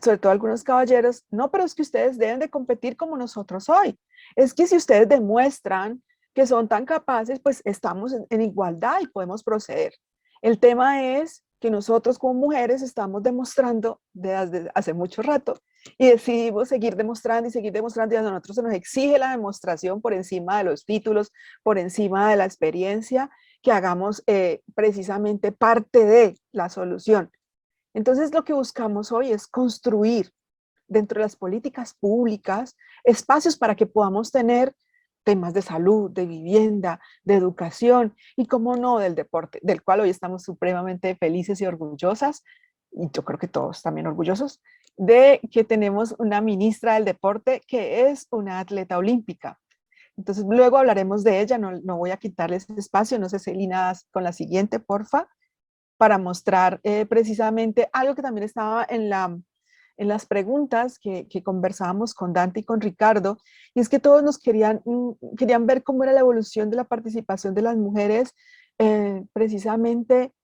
sobre todo algunos caballeros, no, pero es que ustedes deben de competir como nosotros hoy. Es que si ustedes demuestran que son tan capaces, pues estamos en igualdad y podemos proceder. El tema es que nosotros como mujeres estamos demostrando desde hace mucho rato y decidimos seguir demostrando y a nosotros se nos exige la demostración por encima de los títulos, por encima de la experiencia, que hagamos precisamente parte de la solución. Entonces, lo que buscamos hoy es construir dentro de las políticas públicas espacios para que podamos tener temas de salud, de vivienda, de educación y, cómo no, del deporte, del cual hoy estamos supremamente felices y orgullosas, y yo creo que todos también orgullosos, de que tenemos una ministra del deporte que es una atleta olímpica. Entonces, luego hablaremos de ella, no voy a quitarles ese espacio, no sé, Celina, con la siguiente, porfa, para mostrar precisamente algo que también estaba en las preguntas que conversábamos con Dante y con Ricardo, y es que todos nos querían ver cómo era la evolución de la participación de las mujeres precisamente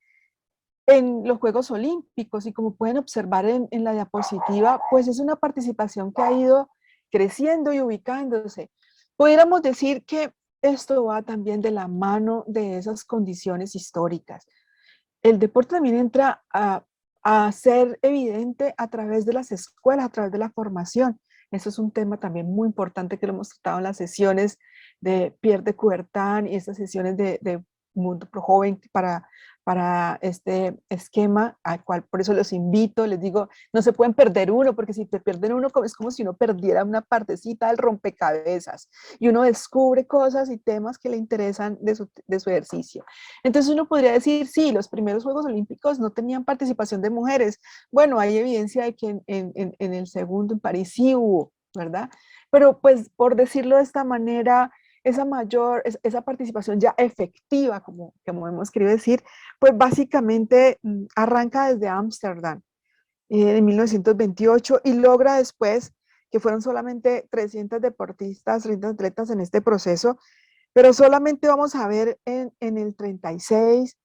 en los Juegos Olímpicos, y como pueden observar en la diapositiva, pues es una participación que ha ido creciendo y ubicándose. Pudiéramos decir que esto va también de la mano de esas condiciones históricas. El deporte también entra a ser evidente a través de las escuelas, a través de la formación. Eso es un tema también muy importante que lo hemos tratado en las sesiones de Pierre de Coubertin y estas sesiones de Mundo Pro Joven para este esquema, al cual por eso los invito, les digo, no se pueden perder uno, porque si te pierden uno es como si uno perdiera una partecita del rompecabezas y uno descubre cosas y temas que le interesan de su ejercicio. Entonces uno podría decir, sí, los primeros Juegos Olímpicos no tenían participación de mujeres. Bueno, hay evidencia de que en el segundo, en París, sí hubo, ¿verdad? Pero pues por decirlo de esta manera, esa participación ya efectiva, como hemos querido decir, pues básicamente arranca desde Ámsterdam en 1928 y logra después, que fueron solamente 300 deportistas, 300 atletas en este proceso, pero solamente vamos a ver en el 36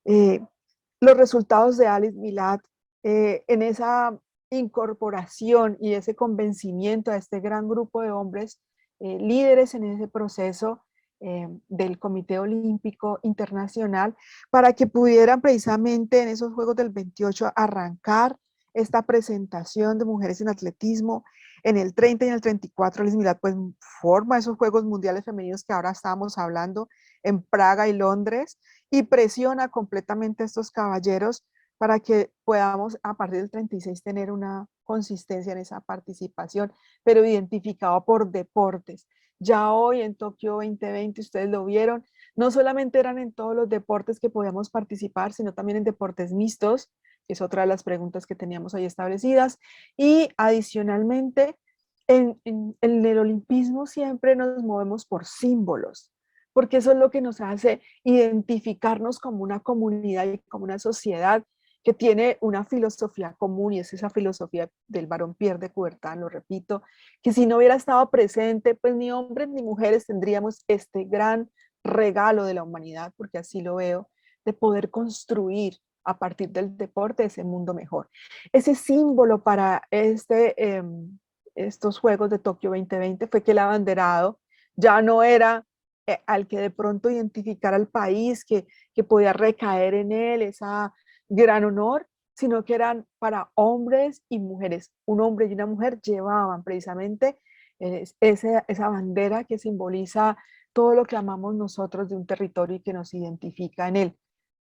los resultados de Alice Milad en esa incorporación y ese convencimiento a este gran grupo de hombres líderes en ese proceso del Comité Olímpico Internacional para que pudieran precisamente en esos Juegos del 28 arrancar esta presentación de mujeres en atletismo. En el 30 y en el 34 Alice Milad pues forma esos Juegos Mundiales Femeninos que ahora estábamos hablando en Praga y Londres y presiona completamente a estos caballeros para que podamos a partir del 36 tener una consistencia en esa participación, pero identificado por deportes. Ya hoy en Tokio 2020, ustedes lo vieron, no solamente eran en todos los deportes que podíamos participar, sino también en deportes mixtos, que es otra de las preguntas que teníamos ahí establecidas, y adicionalmente en el olimpismo siempre nos movemos por símbolos, porque eso es lo que nos hace identificarnos como una comunidad y como una sociedad que tiene una filosofía común, y es esa filosofía del varón Pierre de Coubertin, lo repito, que si no hubiera estado presente, pues ni hombres ni mujeres tendríamos este gran regalo de la humanidad, porque así lo veo, de poder construir a partir del deporte ese mundo mejor. Ese símbolo para estos Juegos de Tokio 2020 fue que el abanderado ya no era al que de pronto identificara al país, que podía recaer en él esa gran honor, sino que eran para hombres y mujeres. Un hombre y una mujer llevaban precisamente esa bandera que simboliza todo lo que amamos nosotros de un territorio y que nos identifica en él.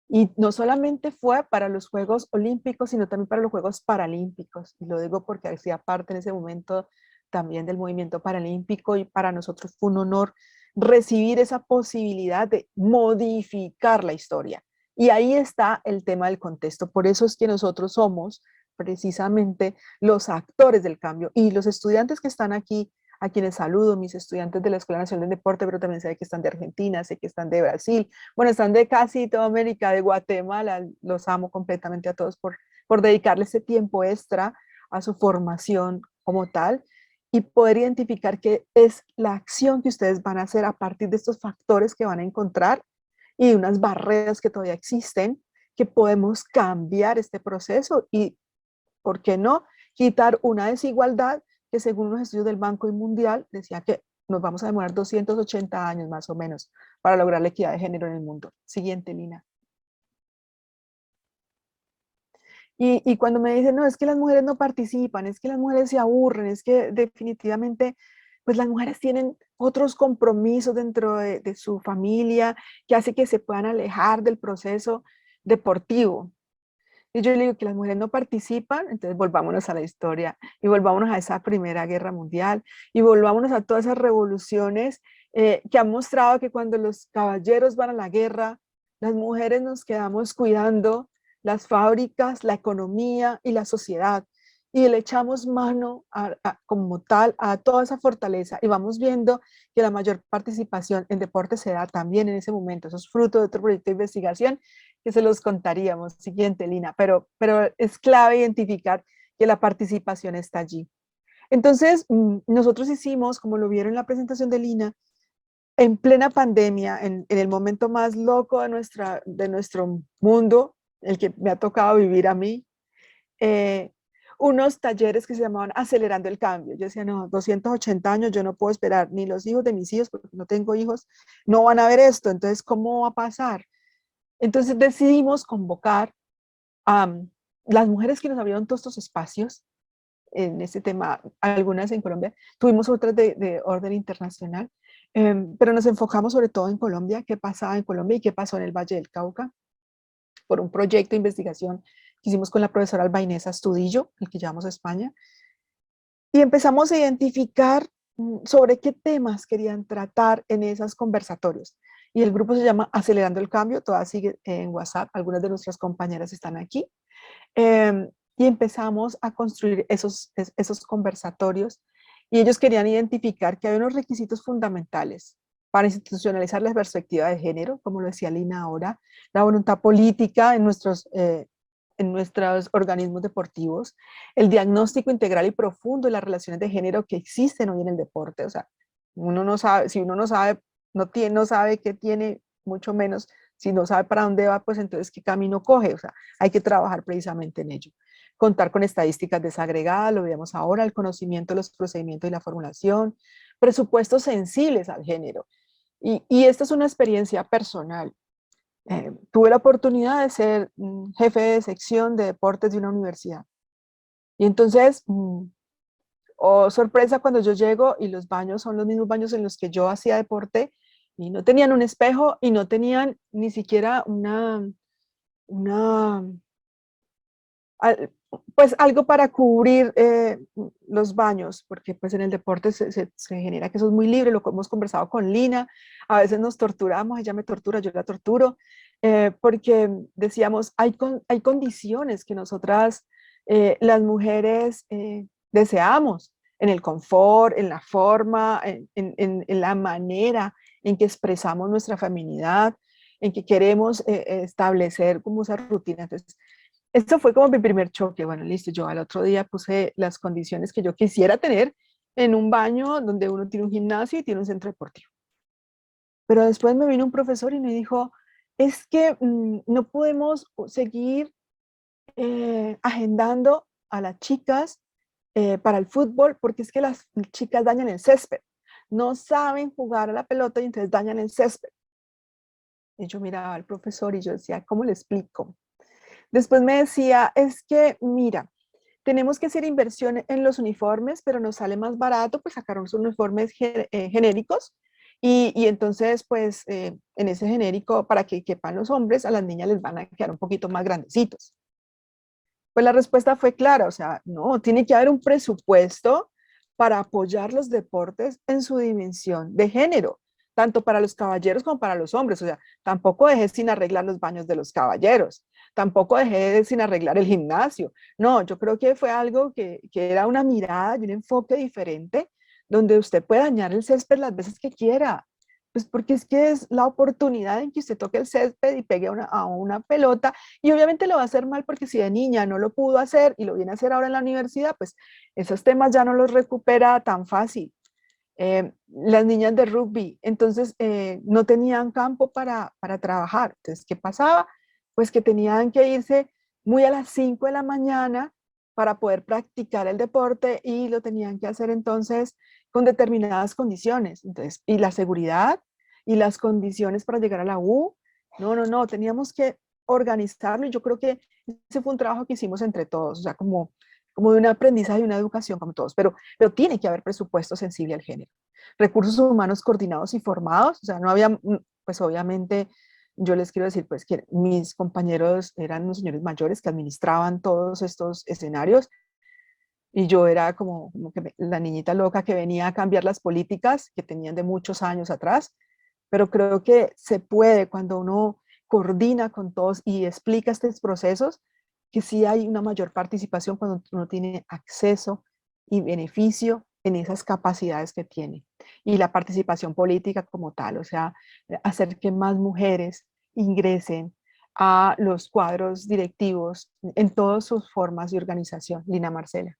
Y no solamente fue para los Juegos Olímpicos, sino también para los Juegos Paralímpicos. Y lo digo porque hacía parte en ese momento también del movimiento paralímpico y para nosotros fue un honor recibir esa posibilidad de modificar la historia. Y ahí está el tema del contexto. Por eso es que nosotros somos precisamente los actores del cambio. Y los estudiantes que están aquí, a quienes saludo, mis estudiantes de la Escuela Nacional de Deporte, pero también sé que están de Argentina, sé que están de Brasil, bueno, están de casi toda América, de Guatemala, los amo completamente a todos por dedicarle ese tiempo extra a su formación como tal y poder identificar qué es la acción que ustedes van a hacer a partir de estos factores que van a encontrar y de unas barreras que todavía existen, que podemos cambiar este proceso y, ¿por qué no?, quitar una desigualdad que según los estudios del Banco Mundial decía que nos vamos a demorar 280 años más o menos para lograr la equidad de género en el mundo. Siguiente, Lina. Y cuando me dicen, no, es que las mujeres no participan, es que las mujeres se aburren, es que definitivamente, pues las mujeres tienen otros compromisos dentro de su familia que hace que se puedan alejar del proceso deportivo. Y yo le digo que las mujeres no participan, entonces volvámonos a la historia y volvámonos a esa Primera Guerra Mundial y volvámonos a todas esas revoluciones que han mostrado que cuando los caballeros van a la guerra, las mujeres nos quedamos cuidando las fábricas, la economía y la sociedad y le echamos mano como tal a toda esa fortaleza y vamos viendo que la mayor participación en deporte se da también en ese momento. Eso es fruto de otro proyecto de investigación que se los contaríamos. Siguiente, Lina, pero es clave identificar que la participación está allí. Entonces, nosotros hicimos, como lo vieron en la presentación de Lina, en plena pandemia, en el momento más loco de nuestro mundo, el que me ha tocado vivir a mí, unos talleres que se llamaban Acelerando el Cambio. Yo decía, no, 280 años, yo no puedo esperar, ni los hijos de mis hijos, porque no tengo hijos, no van a ver esto, entonces, ¿cómo va a pasar? Entonces decidimos convocar a las mujeres que nos abrieron todos estos espacios en este tema, algunas en Colombia, tuvimos otras de orden internacional, pero nos enfocamos sobre todo en Colombia, qué pasaba en Colombia y qué pasó en el Valle del Cauca, por un proyecto de investigación que hicimos con la profesora Alba Inés Astudillo, el que llevamos a España, y empezamos a identificar sobre qué temas querían tratar en esos conversatorios. Y el grupo se llama Acelerando el Cambio, todas siguen en WhatsApp, algunas de nuestras compañeras están aquí. Y empezamos a construir esos conversatorios y ellos querían identificar que había unos requisitos fundamentales para institucionalizar la perspectiva de género, como lo decía Lina ahora, la voluntad política en nuestros organismos deportivos, el diagnóstico integral y profundo de las relaciones de género que existen hoy en el deporte. O sea, uno no sabe, si uno no sabe, no sabe qué tiene, mucho menos si no sabe para dónde va, pues entonces qué camino coge. O sea, hay que trabajar precisamente en ello. Contar con estadísticas desagregadas, lo vemos ahora, el conocimiento de los procedimientos y la formulación, presupuestos sensibles al género. Y esta es una experiencia personal. Tuve la oportunidad de ser jefe de sección de deportes de una universidad. Y entonces, oh sorpresa, cuando yo llego y los baños son los mismos baños en los que yo hacía deporte y no tenían un espejo y no tenían ni siquiera pues algo para cubrir los baños, porque pues en el deporte se genera que eso es muy libre, lo que hemos conversado con Lina, a veces nos torturamos, ella me tortura, yo la torturo, porque decíamos, hay condiciones que nosotras, las mujeres, deseamos, en el confort, en la forma, en la manera en que expresamos nuestra feminidad, en que queremos establecer como esa rutina. Entonces, esto fue como mi primer choque. Bueno, listo, yo al otro día puse las condiciones que yo quisiera tener en un baño donde uno tiene un gimnasio y tiene un centro deportivo. Pero después me vino un profesor y me dijo, es que no podemos seguir agendando a las chicas para el fútbol porque es que las chicas dañan el césped. No saben jugar a la pelota y entonces dañan el césped. Y yo miraba al profesor y yo decía, ¿cómo le explico? Después me decía, es que, mira, tenemos que hacer inversión en los uniformes, pero nos sale más barato pues sacar unos uniformes genéricos Y entonces, pues, en ese genérico, para que quepan los hombres, a las niñas les van a quedar un poquito más grandecitos. Pues la respuesta fue clara, o sea, no, tiene que haber un presupuesto para apoyar los deportes en su dimensión de género, tanto para los caballeros como para los hombres. O sea, tampoco dejé sin arreglar los baños de los caballeros, tampoco dejé sin arreglar el gimnasio. No, yo creo que fue algo que era una mirada y un enfoque diferente, donde usted puede dañar el césped las veces que quiera. Pues porque es que es la oportunidad en que usted toque el césped y pegue a una pelota, y obviamente lo va a hacer mal porque si de niña no lo pudo hacer y lo viene a hacer ahora en la universidad, pues esos temas ya no los recupera tan fácil. Las niñas de rugby, entonces no tenían campo para trabajar. Entonces, ¿qué pasaba? Pues que tenían que irse muy a las 5 de la mañana para poder practicar el deporte, y lo tenían que hacer entonces con determinadas condiciones. Entonces, y la seguridad y las condiciones para llegar a la U, no, teníamos que organizarlo, y yo creo que ese fue un trabajo que hicimos entre todos, o sea, como de un aprendizaje y una educación como todos, pero tiene que haber presupuesto sensible al género, recursos humanos coordinados y formados. O sea, no había, pues obviamente, yo les quiero decir pues que mis compañeros eran unos señores mayores que administraban todos estos escenarios, y yo era como que la niñita loca que venía a cambiar las políticas que tenían de muchos años atrás, pero creo que se puede cuando uno coordina con todos y explica estos procesos, que sí hay una mayor participación cuando uno tiene acceso y beneficio en esas capacidades que tiene. Y la participación política como tal, o sea, hacer que más mujeres ingresen a los cuadros directivos en todas sus formas de organización. Lina Marcela.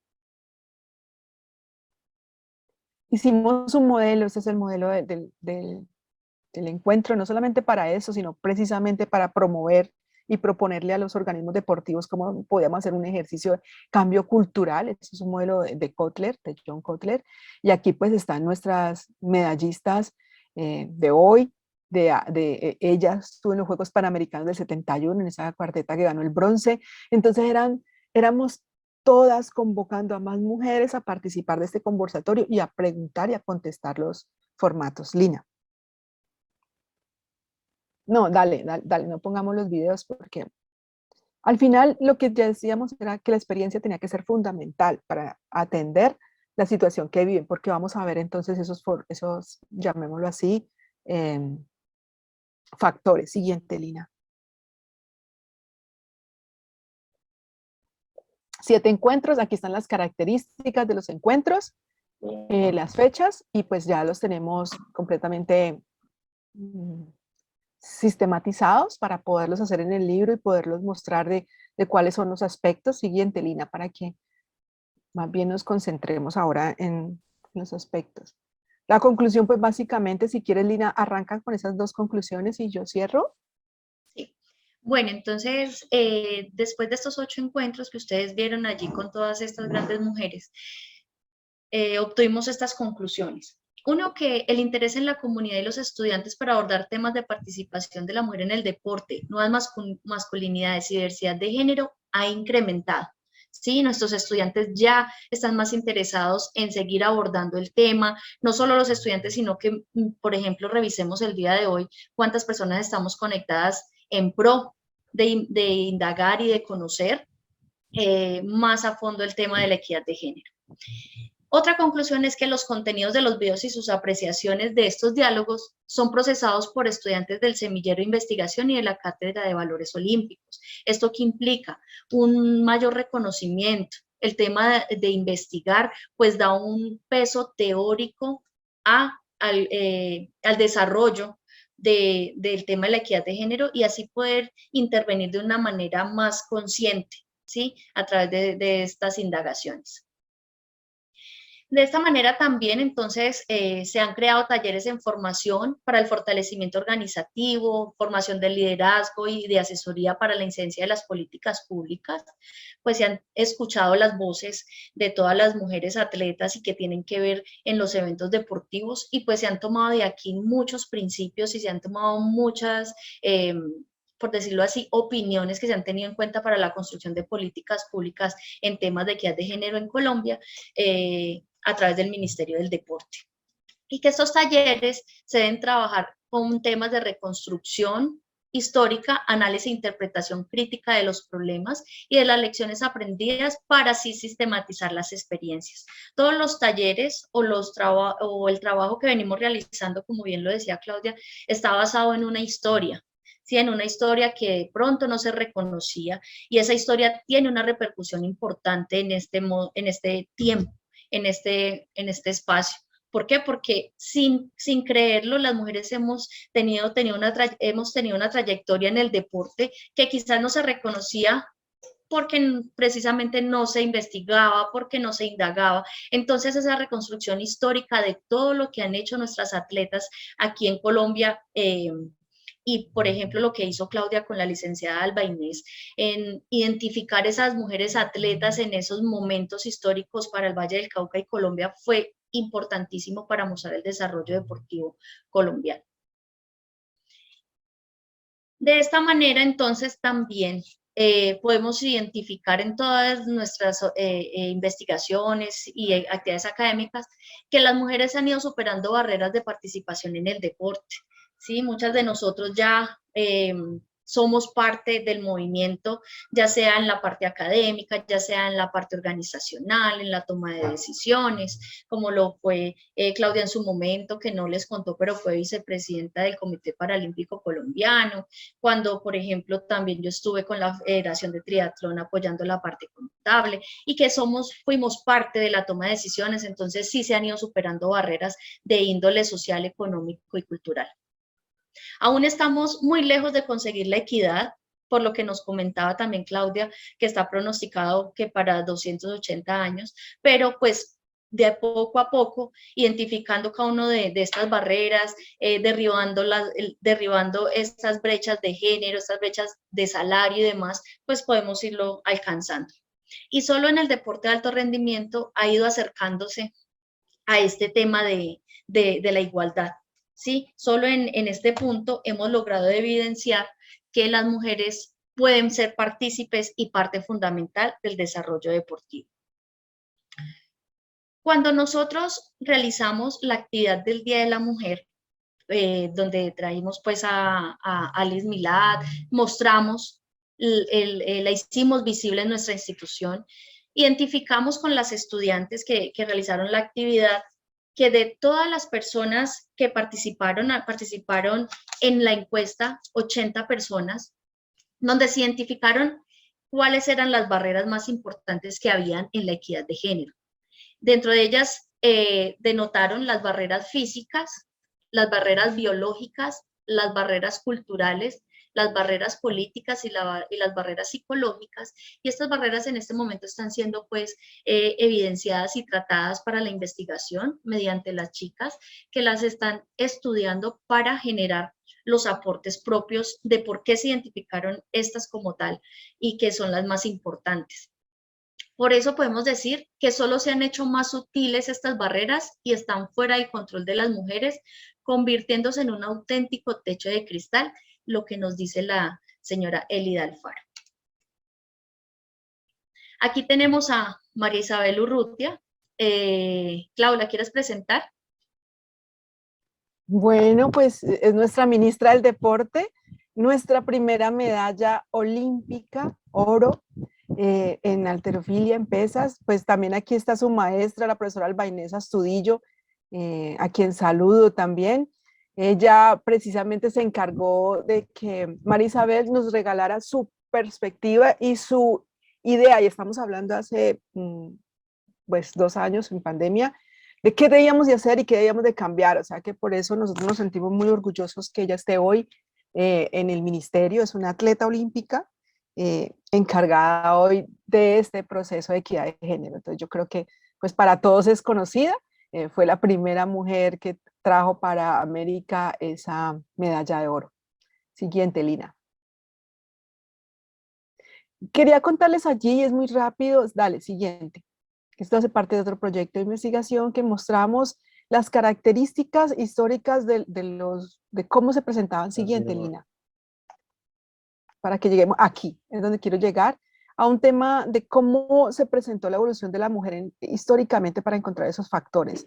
Hicimos un modelo, este es el modelo del encuentro, no solamente para eso, sino precisamente para promover y proponerle a los organismos deportivos cómo podíamos hacer un ejercicio de cambio cultural. Este es un modelo de Kotler, de John Kotler, y aquí pues están nuestras medallistas de hoy. Ella estuvo en los Juegos Panamericanos del 71, en esa cuarteta que ganó el bronce. Entonces éramos todas convocando a más mujeres a participar de este conversatorio y a preguntar y a contestar los formatos. Lina. No, dale, no pongamos los videos, porque al final lo que ya decíamos era que la experiencia tenía que ser fundamental para atender la situación que viven, porque vamos a ver entonces esos llamémoslo así, factores. Siguiente, Lina. 7 encuentros, aquí están las características de los encuentros, las fechas, y pues ya los tenemos completamente sistematizados para poderlos hacer en el libro y poderlos mostrar de cuáles son los aspectos. Siguiente, Lina, para que más bien nos concentremos ahora en los aspectos. La conclusión, pues básicamente, si quieres, Lina, arranca con esas 2 conclusiones y yo cierro. Sí. Bueno, entonces, después de estos 8 encuentros que ustedes vieron allí con todas estas grandes mujeres, obtuvimos estas conclusiones. Uno, que el interés en la comunidad y los estudiantes para abordar temas de participación de la mujer en el deporte, nuevas masculinidades y diversidad de género ha incrementado. Sí, nuestros estudiantes ya están más interesados en seguir abordando el tema, no solo los estudiantes, sino que, por ejemplo, revisemos el día de hoy cuántas personas estamos conectadas en pro de indagar y de conocer más a fondo el tema de la equidad de género. Otra conclusión es que los contenidos de los videos y sus apreciaciones de estos diálogos son procesados por estudiantes del semillero de investigación y de la Cátedra de Valores Olímpicos. ¿Esto qué implica? Un mayor reconocimiento. El tema de investigar pues da un peso teórico al desarrollo del tema de la equidad de género, y así poder intervenir de una manera más consciente, ¿sí? A través de estas indagaciones. De esta manera también entonces se han creado talleres en formación para el fortalecimiento organizativo, formación de liderazgo y de asesoría para la incidencia de las políticas públicas. Pues se han escuchado las voces de todas las mujeres atletas y que tienen que ver en los eventos deportivos, y pues se han tomado de aquí muchos principios y se han tomado muchas por decirlo así, opiniones que se han tenido en cuenta para la construcción de políticas públicas en temas de equidad de género en Colombia, a través del Ministerio del Deporte. y que estos talleres se deben trabajar con temas de reconstrucción histórica, análisis e interpretación crítica de los problemas y de las lecciones aprendidas para así sistematizar las experiencias. Todos los talleres o el trabajo que venimos realizando, como bien lo decía Claudia, está basado en una historia, ¿sí? En una historia que de pronto no se reconocía, y esa historia tiene una repercusión importante en este tiempo, en este espacio. ¿Por qué? Porque sin creerlo, las mujeres hemos tenido una trayectoria en el deporte que quizás no se reconocía porque precisamente no se investigaba, porque no se indagaba. Entonces, esa reconstrucción histórica de todo lo que han hecho nuestras atletas aquí en Colombia, y por ejemplo lo que hizo Claudia con la licenciada Alba Inés, en identificar esas mujeres atletas en esos momentos históricos para el Valle del Cauca y Colombia, fue importantísimo para mostrar el desarrollo deportivo colombiano. De esta manera, entonces, también podemos identificar en todas nuestras investigaciones y actividades académicas que las mujeres han ido superando barreras de participación en el deporte. ¿Sí? Muchas de nosotros ya somos parte del movimiento, ya sea en la parte académica, ya sea en la parte organizacional, en la toma de decisiones, como lo fue Claudia en su momento, que no les contó, pero fue vicepresidenta del Comité Paralímpico Colombiano, cuando, por ejemplo, también yo estuve con la Federación de Triatlón apoyando la parte contable, y que fuimos parte de la toma de decisiones. Entonces sí se han ido superando barreras de índole social, económico y cultural. Aún estamos muy lejos de conseguir la equidad, por lo que nos comentaba también Claudia, que está pronosticado que para 280 años, pero pues de poco a poco, identificando cada uno de estas barreras, derribando estas brechas de género, estas brechas de salario y demás, pues podemos irlo alcanzando. Y solo en el deporte de alto rendimiento ha ido acercándose a este tema de la igualdad. ¿Sí? Solo en este punto hemos logrado evidenciar que las mujeres pueden ser partícipes y parte fundamental del desarrollo deportivo. Cuando nosotros realizamos la actividad del Día de la Mujer, donde traímos pues a Alice Milad, mostramos, la hicimos visible en nuestra institución, identificamos con las estudiantes que realizaron la actividad que de todas las personas que participaron en la encuesta, 80 personas, donde se identificaron cuáles eran las barreras más importantes que habían en la equidad de género. Dentro de ellas denotaron las barreras físicas, las barreras biológicas, las barreras culturales, las barreras políticas y las barreras psicológicas, y estas barreras en este momento están siendo pues evidenciadas y tratadas para la investigación mediante las chicas que las están estudiando para generar los aportes propios de por qué se identificaron estas como tal y que son las más importantes. Por eso podemos decir que solo se han hecho más sutiles estas barreras y están fuera del control de las mujeres, convirtiéndose en un auténtico techo de cristal, lo que nos dice la señora Elida Alfaro. Aquí tenemos a María Isabel Urrutia. Clau, ¿la quieres presentar? Bueno, pues es nuestra ministra del Deporte, nuestra primera medalla olímpica, oro, en halterofilia, en pesas. Pues también aquí está su maestra, la profesora Alba Inés Astudillo, a quien saludo también. Ella precisamente se encargó de que María Isabel nos regalara su perspectiva y su idea, y estamos hablando hace pues 2 años en pandemia, de qué debíamos de hacer y qué debíamos de cambiar. O sea que por eso nosotros nos sentimos muy orgullosos que ella esté hoy en el ministerio. Es una atleta olímpica encargada hoy de este proceso de equidad de género. Entonces yo creo que pues para todos es conocida. Fue la primera mujer que trajo para América esa medalla de oro. Siguiente, Lina. Quería contarles allí, es muy rápido, dale, siguiente. Esto hace parte de otro proyecto de investigación que mostramos las características históricas de cómo se presentaban. Siguiente, Lina. Para que lleguemos aquí, es donde quiero llegar, a un tema de cómo se presentó la evolución de la mujer históricamente para encontrar esos factores.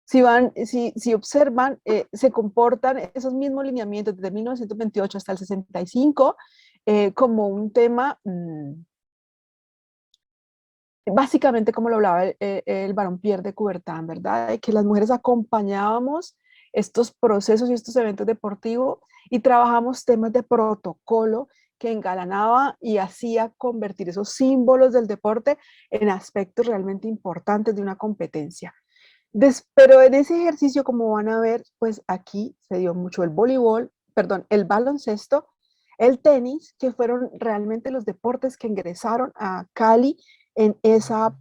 Si observan, se comportan esos mismos lineamientos desde 1928 hasta el 65 como un tema, básicamente como lo hablaba el barón Pierre de Coubertin, ¿verdad? De que las mujeres acompañábamos estos procesos y estos eventos deportivos y trabajamos temas de protocolo que engalanaba y hacía convertir esos símbolos del deporte en aspectos realmente importantes de una competencia. Pero en ese ejercicio, como van a ver, pues aquí se dio mucho el voleibol, perdón, el baloncesto, el tenis, que fueron realmente los deportes que ingresaron a Cali en esa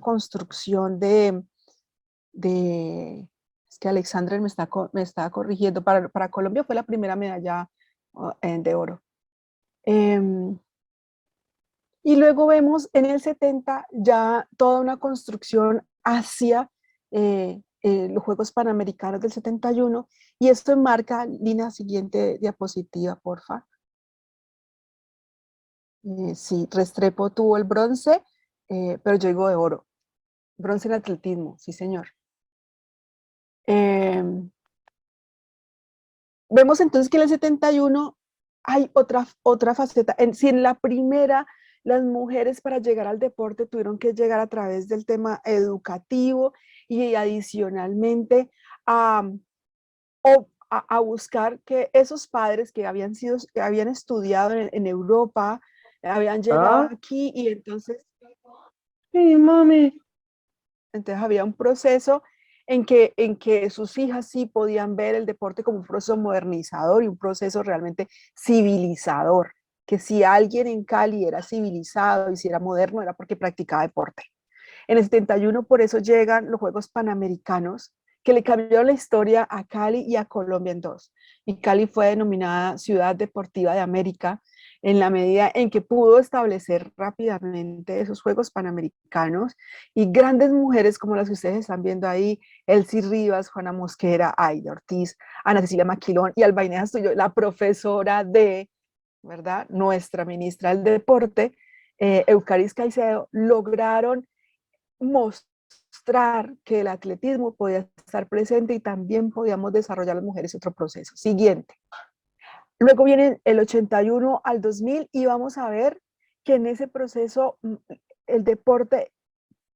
construcción es que Alexandra me está corrigiendo, para Colombia fue la primera medalla de oro. Y luego vemos en el 70 ya toda una construcción hacia los Juegos Panamericanos del 71, y esto enmarca, Lina, siguiente diapositiva, porfa. Sí, Restrepo tuvo el bronce, pero yo digo de oro. Bronce en atletismo, sí señor. Vemos entonces que en el 71 hay otra faceta. Si en la primera las mujeres para llegar al deporte tuvieron que llegar a través del tema educativo y adicionalmente a, a buscar que esos padres que habían estudiado en Europa, habían llegado aquí y entonces, sí, mami. Entonces había un proceso en que sus hijas sí podían ver el deporte como un proceso modernizador y un proceso realmente civilizador, que si alguien en Cali era civilizado y si era moderno era porque practicaba deporte. En el 71 por eso llegan los Juegos Panamericanos, que le cambió la historia a Cali y a Colombia en dos. Y Cali fue denominada Ciudad Deportiva de América en la medida en que pudo establecer rápidamente esos Juegos Panamericanos y grandes mujeres como las que ustedes están viendo ahí, Elsie Rivas, Juana Mosquera, Aida Ortiz, Ana Cecilia Maquilón y Albaina Astudillo, la profesora de, ¿verdad?, nuestra ministra del Deporte, Eucaris Caicedo, lograron mostrar que el atletismo podía estar presente y también podíamos desarrollar las mujeres otro proceso. Siguiente. Luego viene el 81 al 2000 y vamos a ver que en ese proceso el deporte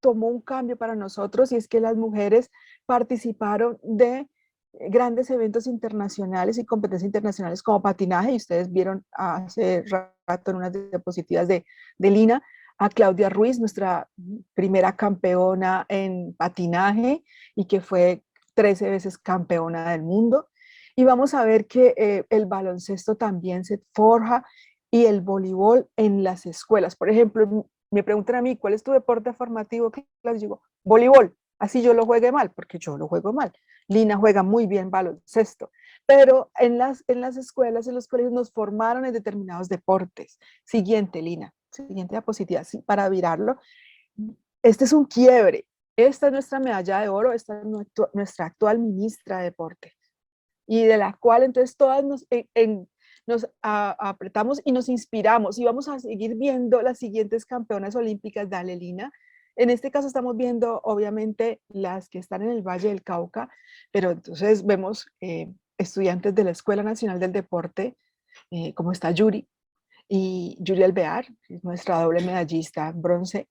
tomó un cambio para nosotros y es que las mujeres participaron de grandes eventos internacionales y competencias internacionales como patinaje, y ustedes vieron hace rato en unas diapositivas de Lina a Claudia Ruiz, nuestra primera campeona en patinaje y que fue 13 veces campeona del mundo. Y vamos a ver que el baloncesto también se forja y el voleibol en las escuelas. Por ejemplo, me preguntan a mí, ¿cuál es tu deporte formativo? ¿Qué les digo? Voleibol. Así yo lo juegue mal, porque yo lo juego mal. Lina juega muy bien baloncesto, pero en las escuelas, en los colegios nos formaron en determinados deportes. Siguiente, Lina, siguiente diapositiva, sí, para virarlo. Este es un quiebre. Esta es nuestra medalla de oro, esta es nuestra actual ministra de Deporte, y de la cual entonces todas nos apretamos y nos inspiramos y vamos a seguir viendo las siguientes campeonas olímpicas de Alelina. En este caso estamos viendo obviamente las que están en el Valle del Cauca, pero entonces vemos estudiantes de la Escuela Nacional del Deporte, como está Yuri, y Yuri Alvear, nuestra doble medallista bronce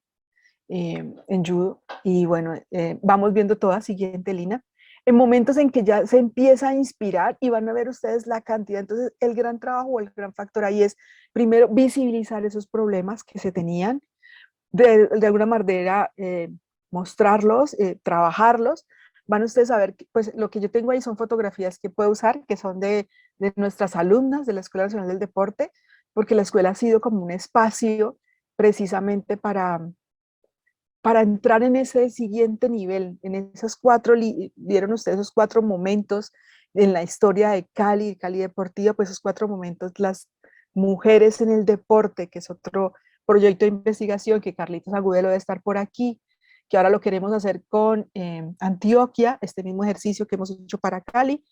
en judo. Y bueno, vamos viendo toda, siguiente, Lina. En momentos en que ya se empieza a inspirar y van a ver ustedes la cantidad. Entonces, el gran trabajo o el gran factor ahí es, primero, visibilizar esos problemas que se tenían, de alguna manera mostrarlos, trabajarlos. Van ustedes a ver, pues lo que yo tengo ahí son fotografías que puedo usar, que son de nuestras alumnas de la Escuela Nacional del Deporte, porque la escuela ha sido como un espacio precisamente para entrar en ese siguiente nivel, en esos vieron ustedes esos 4 momentos en la historia de Cali Deportiva, pues esos 4 momentos, las mujeres en el deporte, que es otro proyecto de investigación que Carlitos Agudelo debe estar por aquí, que ahora lo queremos hacer con Antioquia, este mismo ejercicio que hemos hecho para Cali,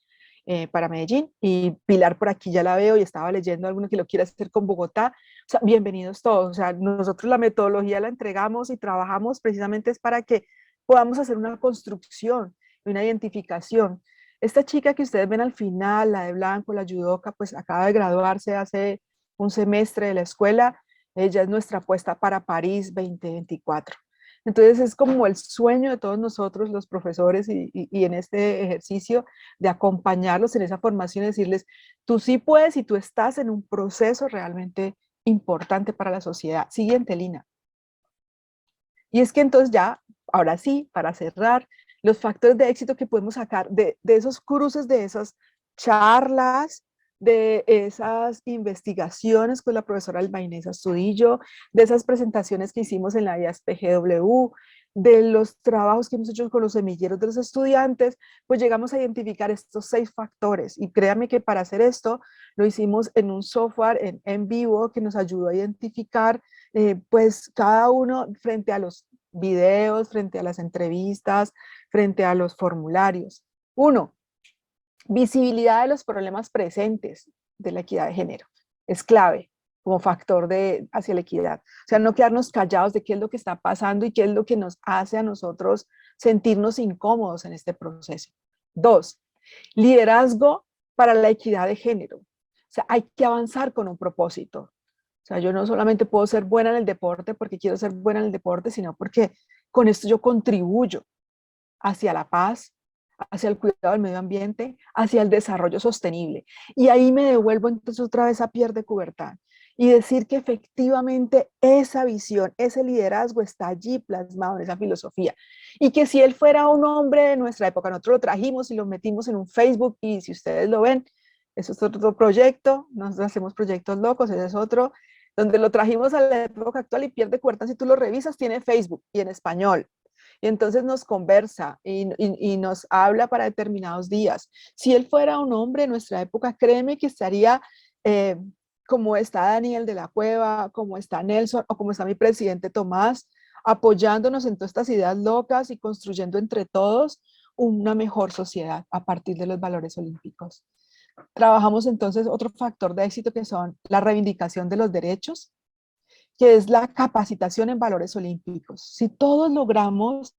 para Medellín, y Pilar por aquí ya la veo y estaba leyendo alguno que lo quiera hacer con Bogotá. O sea, bienvenidos todos. O sea, nosotros la metodología la entregamos y trabajamos precisamente es para que podamos hacer una construcción una identificación. Esta chica que ustedes ven al final, la de blanco, la judoka, pues acaba de graduarse hace un semestre de la escuela. Ella es nuestra apuesta para París 2024. Entonces es como el sueño de todos nosotros, los profesores, y en este ejercicio de acompañarlos en esa formación y decirles, tú sí puedes y tú estás en un proceso realmente importante para la sociedad. Siguiente, Lina. Y es que entonces ya, ahora sí, para cerrar, los factores de éxito que podemos sacar de esos cruces, de esas charlas, de esas investigaciones con la profesora Albainesa Astudillo, de esas presentaciones que hicimos en la IASPGW, de los trabajos que hemos hecho con los semilleros de los estudiantes, pues llegamos a identificar estos 6 factores. Y créanme que para hacer esto lo hicimos en un software en vivo que nos ayudó a identificar pues cada uno frente a los videos, frente a las entrevistas, frente a los formularios. 1, visibilidad de los problemas presentes de la equidad de género. Es clave como factor hacia la equidad. O sea, no quedarnos callados de qué es lo que está pasando y qué es lo que nos hace a nosotros sentirnos incómodos en este proceso. 2, liderazgo para la equidad de género. O sea, hay que avanzar con un propósito. O sea, yo no solamente puedo ser buena en el deporte porque quiero ser buena en el deporte, sino porque con esto yo contribuyo hacia la paz, hacia el cuidado del medio ambiente, hacia el desarrollo sostenible. Y ahí me devuelvo entonces otra vez a Pierre de Coubertin y decir que efectivamente esa visión, ese liderazgo está allí plasmado en esa filosofía. Y que si él fuera un hombre de nuestra época, nosotros lo trajimos y lo metimos en un Facebook y si ustedes lo ven, eso es otro proyecto, nosotros hacemos proyectos locos, ese es otro, donde lo trajimos a la época actual y Pierre de Coubertin, si tú lo revisas, tiene Facebook y en español. Y entonces nos conversa y nos habla para determinados días. Si él fuera un hombre en nuestra época, créeme que estaría como está Daniel de la Cueva, como está Nelson o como está mi presidente Tomás, apoyándonos en todas estas ideas locas y construyendo entre todos una mejor sociedad a partir de los valores olímpicos. Trabajamos entonces otro factor de éxito que son la reivindicación de los derechos, que es la capacitación en valores olímpicos. Si todos logramos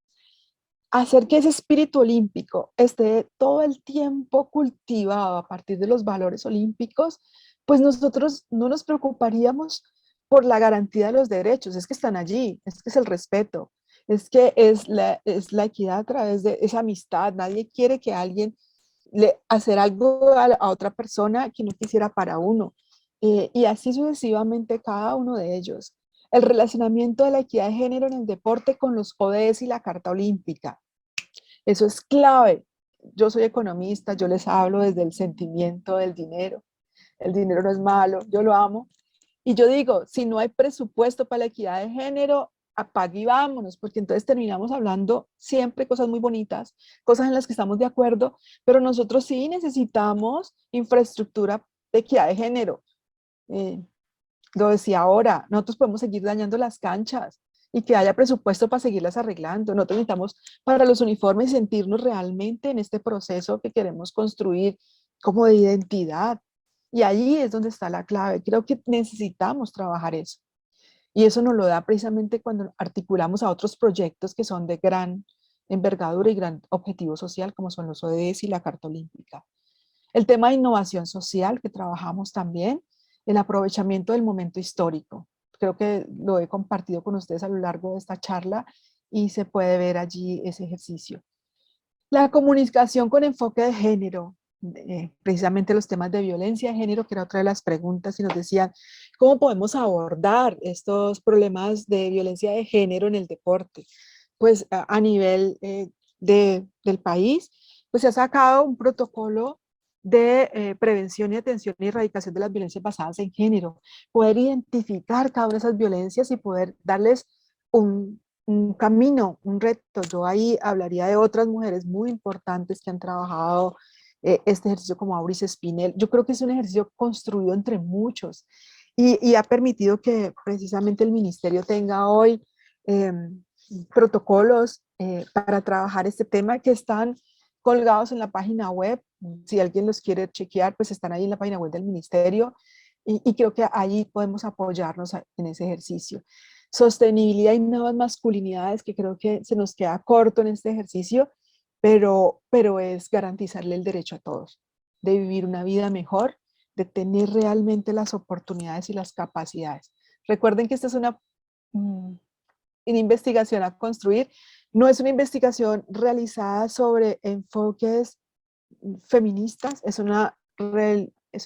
hacer que ese espíritu olímpico esté todo el tiempo cultivado a partir de los valores olímpicos, pues nosotros no nos preocuparíamos por la garantía de los derechos, es que están allí, es que es el respeto, es que es la equidad a través de esa amistad. Nadie quiere que alguien hacer algo a otra persona que no quisiera para uno. Y así sucesivamente cada uno de ellos. El relacionamiento de la equidad de género en el deporte con los ODS y la Carta Olímpica. Eso es clave. Yo soy economista, yo les hablo desde el sentimiento del dinero. El dinero no es malo, yo lo amo. Y yo digo, si no hay presupuesto para la equidad de género, apague y vámonos, porque entonces terminamos hablando siempre cosas muy bonitas, cosas en las que estamos de acuerdo, pero nosotros sí necesitamos infraestructura de equidad de género. Lo decía ahora, nosotros podemos seguir dañando las canchas y que haya presupuesto para seguirlas arreglando. Nosotros necesitamos para los uniformes sentirnos realmente en este proceso que queremos construir como de identidad. Y ahí es donde está la clave. Creo que necesitamos trabajar eso. Y eso nos lo da precisamente cuando articulamos a otros proyectos que son de gran envergadura y gran objetivo social, como son los ODS y la Carta Olímpica. El tema de innovación social que trabajamos también, el aprovechamiento del momento histórico. Creo que lo he compartido con ustedes a lo largo de esta charla y se puede ver allí ese ejercicio. La comunicación con enfoque de género, precisamente los temas de violencia de género, que era otra de las preguntas, y nos decían, ¿cómo podemos abordar estos problemas de violencia de género en el deporte? Pues a nivel del país, pues se ha sacado un protocolo de prevención y atención y erradicación de las violencias basadas en género, poder identificar cada una de esas violencias y poder darles un camino, un reto. Yo ahí hablaría de otras mujeres muy importantes que han trabajado este ejercicio como Auris Spinell. Yo creo que es un ejercicio construido entre muchos y ha permitido que precisamente el ministerio tenga hoy eh, protocolos para trabajar este tema que están colgados en la página web. Si alguien los quiere chequear, pues están ahí en la página web del ministerio y creo que ahí podemos apoyarnos en ese ejercicio. Sostenibilidad y nuevas masculinidades, que creo que se nos queda corto en este ejercicio, pero es garantizarle el derecho a todos, de vivir una vida mejor, de tener realmente las oportunidades y las capacidades. Recuerden que esta es una investigación a construir, no es una investigación realizada sobre enfoques feministas, es una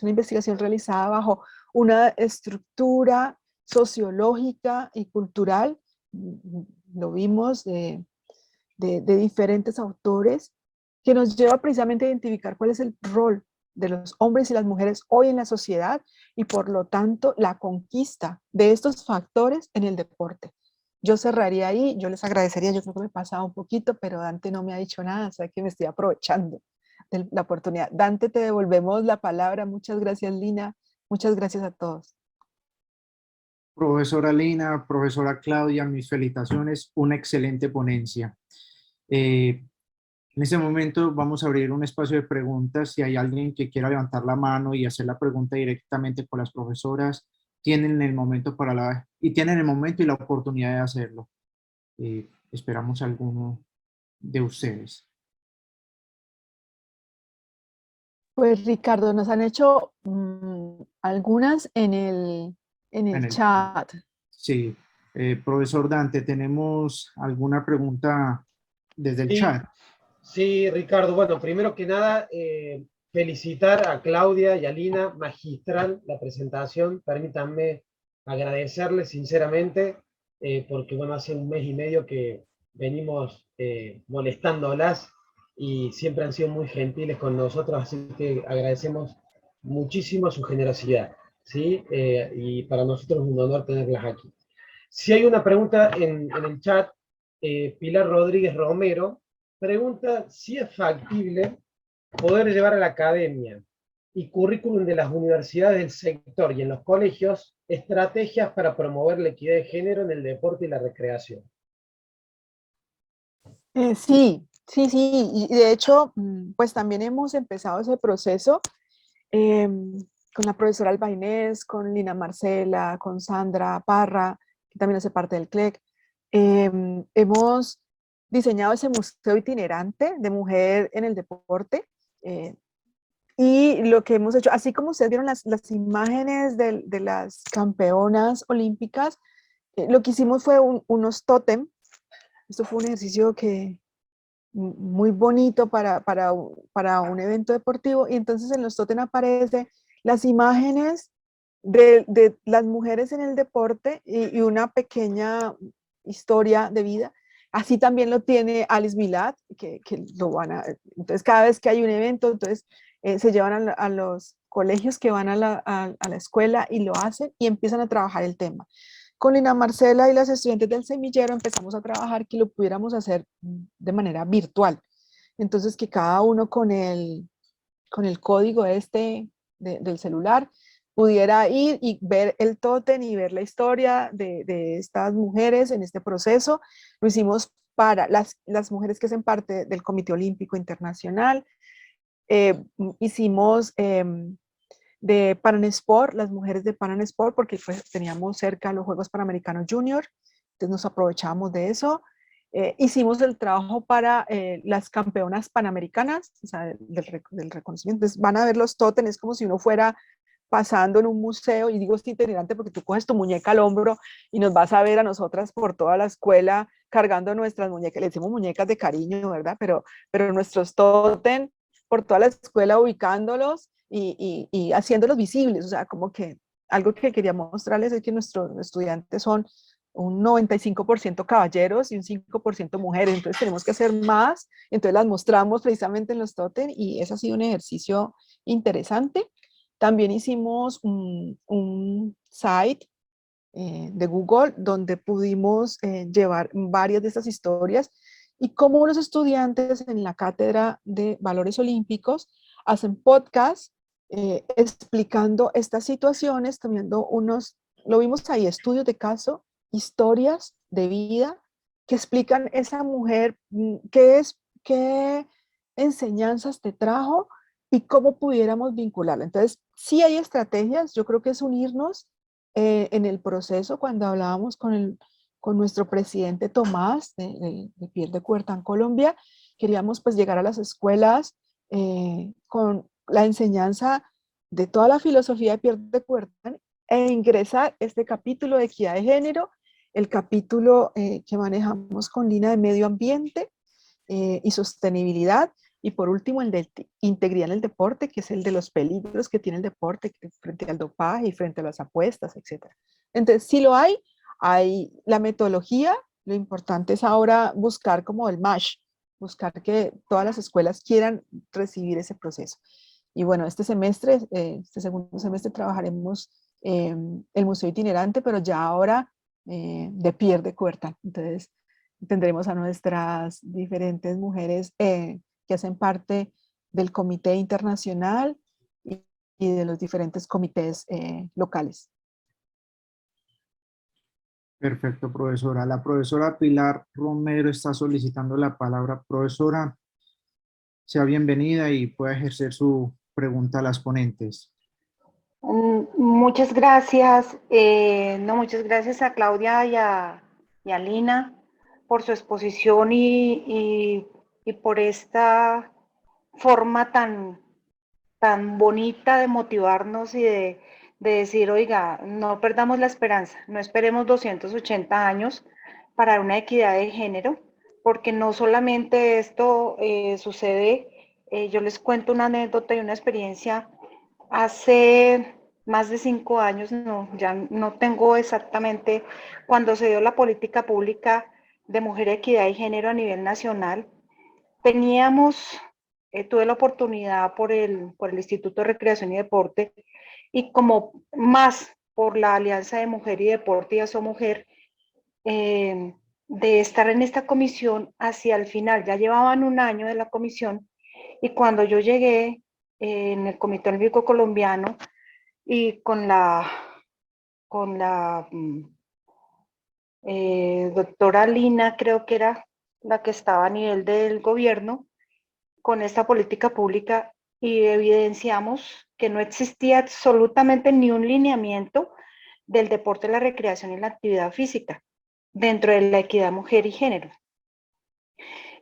investigación realizada bajo una estructura sociológica y cultural, lo vimos de diferentes autores, que nos lleva precisamente a identificar cuál es el rol de los hombres y las mujeres hoy en la sociedad y por lo tanto la conquista de estos factores en el deporte. Yo cerraría ahí, yo les agradecería, yo creo que me he pasado un poquito, pero Dante no me ha dicho nada, o sea que me estoy aprovechando de la oportunidad. Dante, te devolvemos la palabra. Muchas gracias, Lina. Muchas gracias a todos. Profesora Lina, profesora Claudia, mis felicitaciones, una excelente ponencia. En este momento vamos a abrir un espacio de preguntas. Si hay alguien que quiera levantar la mano y hacer la pregunta directamente con las profesoras, tienen el momento tienen el momento y la oportunidad de hacerlo. Esperamos a alguno de ustedes. Pues Ricardo, nos han hecho algunas en En el el- chat. sí, profesor Dante, ¿tenemos alguna pregunta desde el Sí, chat? sí, Ricardo. Bueno, primero que nada, felicitar a Claudia y a Lina, magistral la presentación. Permítanme agradecerles sinceramente, porque bueno, hace un mes y medio que venimos molestándolas y siempre han sido muy gentiles con nosotros, así que agradecemos muchísimo su generosidad, ¿sí? Y para nosotros es un honor tenerlas aquí. Si hay una pregunta en el chat, Pilar Rodríguez Romero pregunta si es factible poder llevar a la academia y currículum de las universidades del sector y en los colegios estrategias para promover la equidad de género en el deporte y la recreación. Sí, sí, sí. Y de hecho, pues también hemos empezado ese proceso con la profesora Alba Inés, con Lina Marcela, con Sandra Parra, que también hace parte del CLEC. Hemos diseñado ese museo itinerante de mujer en el deporte. Y lo que hemos hecho, así como ustedes vieron las imágenes de las campeonas olímpicas, lo que hicimos fue unos tótem. Esto fue un ejercicio muy bonito para un evento deportivo. Y entonces en los tótem aparecen las imágenes de las mujeres en el deporte y una pequeña historia de vida. Así también lo tiene Alice Milad, que lo van a... Entonces, cada vez que hay un evento, entonces se llevan a los colegios que van a la escuela y lo hacen y empiezan a trabajar el tema. Con Lina Marcela y las estudiantes del semillero empezamos a trabajar que lo pudiéramos hacer de manera virtual. Entonces, que cada uno con el código del celular pudiera ir y ver el tótem y ver la historia de estas mujeres en este proceso. Lo hicimos para las mujeres que hacen parte del Comité Olímpico Internacional. Hicimos de Pan Sport, las mujeres de Pan Sport, porque pues, teníamos cerca los Juegos Panamericanos Junior, entonces nos aprovechábamos de eso. Hicimos el trabajo para las campeonas panamericanas, o sea, del reconocimiento. Entonces van a ver los tótems, es como si uno fuera pasando en un museo, y digo este itinerante porque tú coges tu muñeca al hombro y nos vas a ver a nosotras por toda la escuela cargando nuestras muñecas, le decimos muñecas de cariño, ¿verdad? Pero nuestros tótems por toda la escuela ubicándolos y haciéndolos visibles, o sea, como que algo que quería mostrarles es que nuestros estudiantes son un 95% caballeros y un 5% mujeres, entonces tenemos que hacer más, entonces las mostramos precisamente en los tótem y eso ha sido un ejercicio interesante. También hicimos un site de Google donde pudimos llevar varias de estas historias y cómo los estudiantes en la cátedra de valores olímpicos hacen podcasts explicando estas situaciones, tomando lo vimos ahí, estudios de caso, historias de vida que explican esa mujer, qué enseñanzas te trajo y cómo pudiéramos vincularla. Entonces, sí hay estrategias, yo creo que es unirnos en el proceso cuando hablábamos con nuestro presidente Tomás de Piel de Cuerta en Colombia, Queríamos pues llegar a las escuelas con la enseñanza de toda la filosofía de Pierre de Coubertin e ingresar este capítulo de equidad de género, el capítulo que manejamos con Lina de medio ambiente y sostenibilidad, y por último el de integridad en el deporte, que es el de los peligros que tiene el deporte frente al dopaje y frente a las apuestas, etc. Entonces, si lo hay la metodología, lo importante es ahora buscar como el match, buscar que todas las escuelas quieran recibir ese proceso. Y bueno, este semestre, este segundo semestre trabajaremos el museo itinerante, pero ya ahora de Pierre de Coubertin. Entonces, tendremos a nuestras diferentes mujeres que hacen parte del comité internacional y de los diferentes comités locales. Perfecto, profesora. La profesora Pilar Romero está solicitando la palabra. Profesora, sea bienvenida y pueda ejercer su pregunta a las ponentes. Muchas gracias. Muchas gracias a Claudia y a Lina por su exposición y por esta forma tan bonita de motivarnos y de decir, oiga, no perdamos la esperanza, no esperemos 280 años para una equidad de género, porque no solamente esto sucede, yo les cuento una anécdota y una experiencia. Hace más de 5 años, ya no tengo exactamente, cuando se dio la política pública de mujer, equidad y género a nivel nacional, tuve la oportunidad por el Instituto de Recreación y Deporte, y como más por la Alianza de Mujer y Deporte y Aso Mujer, de estar en esta comisión hacia el final. Ya llevaban un año de la comisión, y cuando yo llegué en el Comité Olímpico Colombiano y con la doctora Lina, creo que era la que estaba a nivel del gobierno, con esta política pública, y evidenciamos que no existía absolutamente ni un lineamiento del deporte, la recreación y la actividad física dentro de la equidad mujer y género.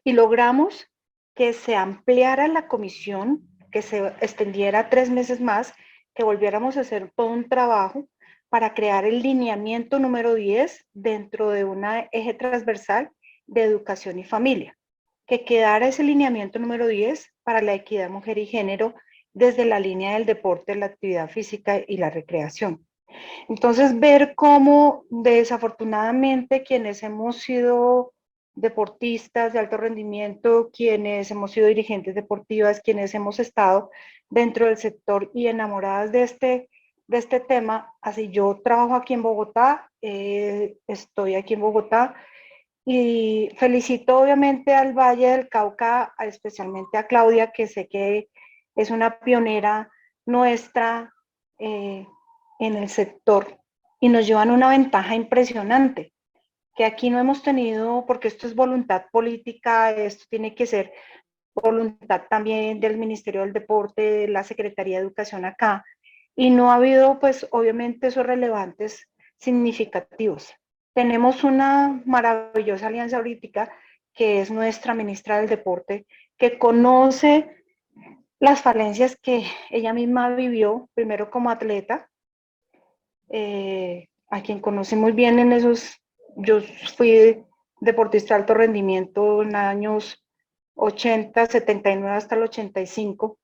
Y logramos que se ampliara la comisión, que se extendiera 3 meses más, que volviéramos a hacer todo un trabajo para crear el lineamiento número 10 dentro de una eje transversal de educación y familia, que quedara ese lineamiento número 10 para la equidad mujer y género desde la línea del deporte, la actividad física y la recreación. Entonces, ver cómo desafortunadamente quienes hemos sido deportistas de alto rendimiento, quienes hemos sido dirigentes deportivas, quienes hemos estado dentro del sector y enamoradas de este tema, así yo trabajo aquí en Bogotá, estoy aquí en Bogotá, y felicito obviamente al Valle del Cauca, especialmente a Claudia, que sé que es una pionera nuestra en el sector, y nos llevan una ventaja impresionante, que aquí no hemos tenido, porque esto es voluntad política, esto tiene que ser voluntad también del Ministerio del Deporte, de la Secretaría de Educación acá, y no ha habido pues obviamente esos relevantes significativos. Tenemos una maravillosa alianza ahorita, que es nuestra ministra del Deporte, que conoce las falencias que ella misma vivió, primero como atleta, a quien conocí muy bien en esos, yo fui deportista de alto rendimiento en años 80, 79 hasta el 85,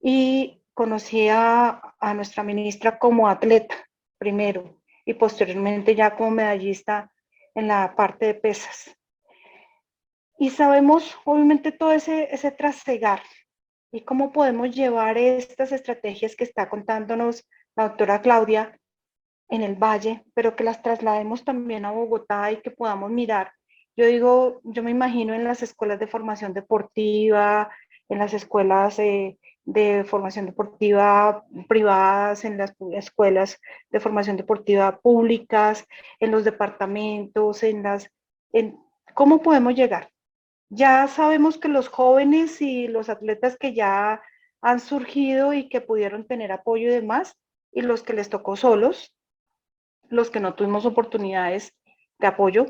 y conocí a nuestra ministra como atleta primero, y posteriormente ya como medallista en la parte de pesas. Y sabemos obviamente todo ese trasegar y cómo podemos llevar estas estrategias que está contándonos la doctora Claudia en el Valle, pero que las traslademos también a Bogotá y que podamos mirar. Yo digo, yo me imagino en las escuelas de formación deportiva, en las escuelas de formación deportiva privadas, en las escuelas de formación deportiva públicas, en los departamentos, ¿cómo podemos llegar? Ya sabemos que los jóvenes y los atletas que ya han surgido y que pudieron tener apoyo y demás, y los que les tocó solos, los que no tuvimos oportunidades de apoyo,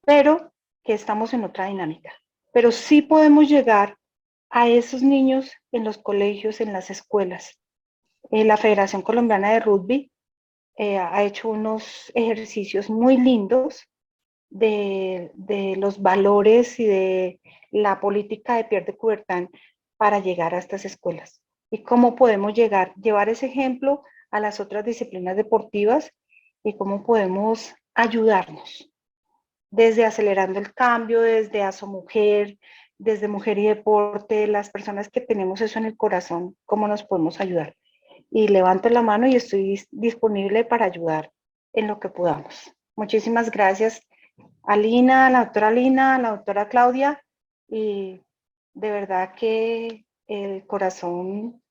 pero que estamos en otra dinámica. pero sí podemos llegar a esos niños en los colegios, en las escuelas. La Federación Colombiana de Rugby ha hecho unos ejercicios muy lindos de los valores y de la política de Pierre de Coubertin para llegar a estas escuelas. Y cómo podemos llevar ese ejemplo a las otras disciplinas deportivas y cómo podemos ayudarnos desde Acelerando el Cambio, desde ASOMujer, desde Mujer y Deporte, las personas que tenemos eso en el corazón, cómo nos podemos ayudar. Y levanto la mano y estoy disponible para ayudar en lo que podamos. Muchísimas gracias a Lina, a la doctora Lina, a la doctora Claudia, y de verdad que el corazón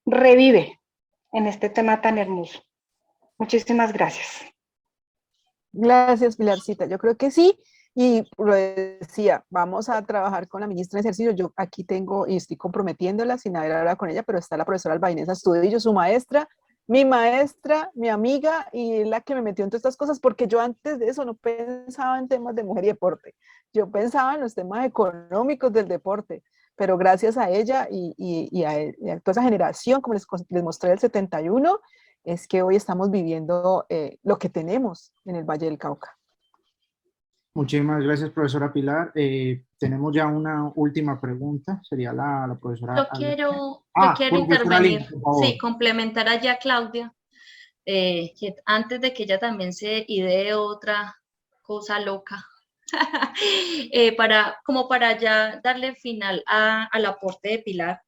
revive en este tema tan hermoso. Muchísimas gracias. Gracias, Pilarcita. Yo creo que sí. Y lo decía, vamos a trabajar con la ministra de Ejercicio. Yo aquí tengo y estoy comprometiéndola sin haber hablado con ella, pero está la profesora Albainesa Astudillo, su maestra, mi amiga y la que me metió en todas estas cosas, porque yo antes de eso no pensaba en temas de mujer y deporte. Yo pensaba en los temas económicos del deporte, pero gracias a ella y a toda esa generación, como les mostré el 71, es que hoy estamos viviendo lo que tenemos en el Valle del Cauca. Muchísimas gracias, profesora Pilar. Tenemos ya una última pregunta, sería la profesora. Yo quiero profesora intervenir, Lina, por favor. sí, complementar allá a Claudia, que antes de que ella también se idee otra cosa loca, como para ya darle final al aporte de Pilar.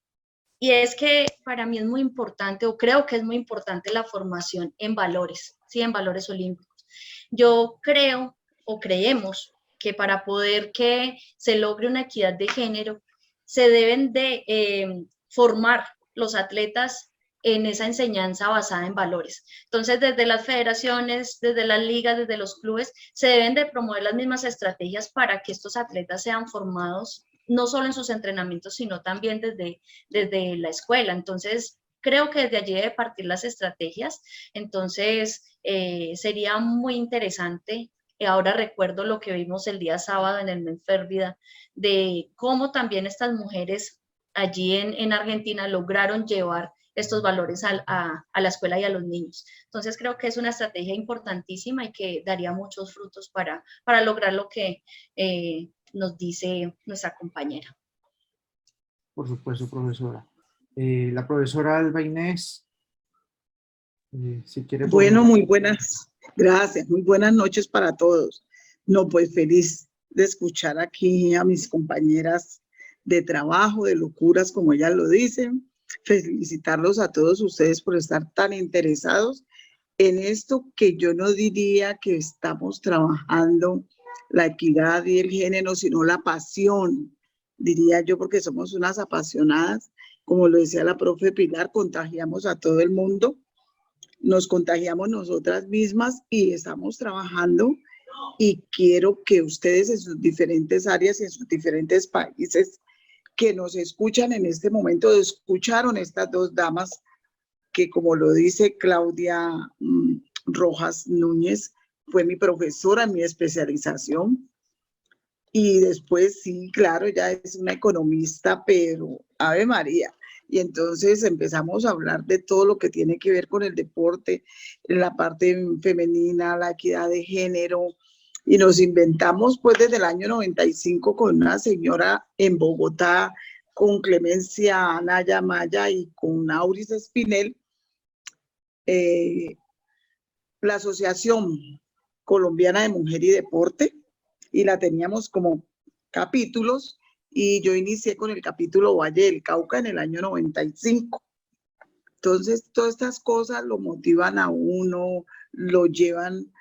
Y es que para mí es muy importante, o creo que es muy importante la formación en valores, ¿sí? En valores olímpicos. Yo creo, o creemos, que para poder que se logre una equidad de género, se deben de formar los atletas en esa enseñanza basada en valores. Entonces, desde las federaciones, desde las ligas, desde los clubes, se deben de promover las mismas estrategias para que estos atletas sean formados no solo en sus entrenamientos, sino también desde la escuela. Entonces, creo que desde allí debe partir las estrategias. Entonces, sería muy interesante. Ahora recuerdo lo que vimos el día sábado en el Menférvida, de cómo también estas mujeres allí en Argentina lograron llevar estos valores a la escuela y a los niños. Entonces creo que es una estrategia importantísima y que daría muchos frutos para lograr lo que nos dice nuestra compañera. Por supuesto, profesora. La profesora Alba Inés, si quiere. Bueno, muy buenas, gracias, muy buenas noches para todos. No, pues feliz de escuchar aquí a mis compañeras de trabajo, de locuras, como ellas lo dicen. Felicitarlos a todos ustedes por estar tan interesados en esto que yo no diría que estamos trabajando la equidad y el género, sino la pasión, diría yo, porque somos unas apasionadas. Como lo decía la profe Pilar, contagiamos a todo el mundo, nos contagiamos nosotras mismas y estamos trabajando, y quiero que ustedes en sus diferentes áreas y en sus diferentes países que nos escuchan en este momento, escucharon estas dos damas que, como lo dice Claudia Rojas Núñez, fue mi profesora en mi especialización. Y después, sí, claro, ya es una economista, pero Ave María. Y entonces empezamos a hablar de todo lo que tiene que ver con el deporte, la parte femenina, la equidad de género. Y nos inventamos, pues, desde el año 95 con una señora en Bogotá, con Clemencia Anaya Maya y con Auris Espinel, la Asociación Colombiana de Mujer y Deporte, y la teníamos como capítulos, y yo inicié con el capítulo Valle del Cauca en el año 95. Entonces, todas estas cosas lo motivan a uno, lo llevan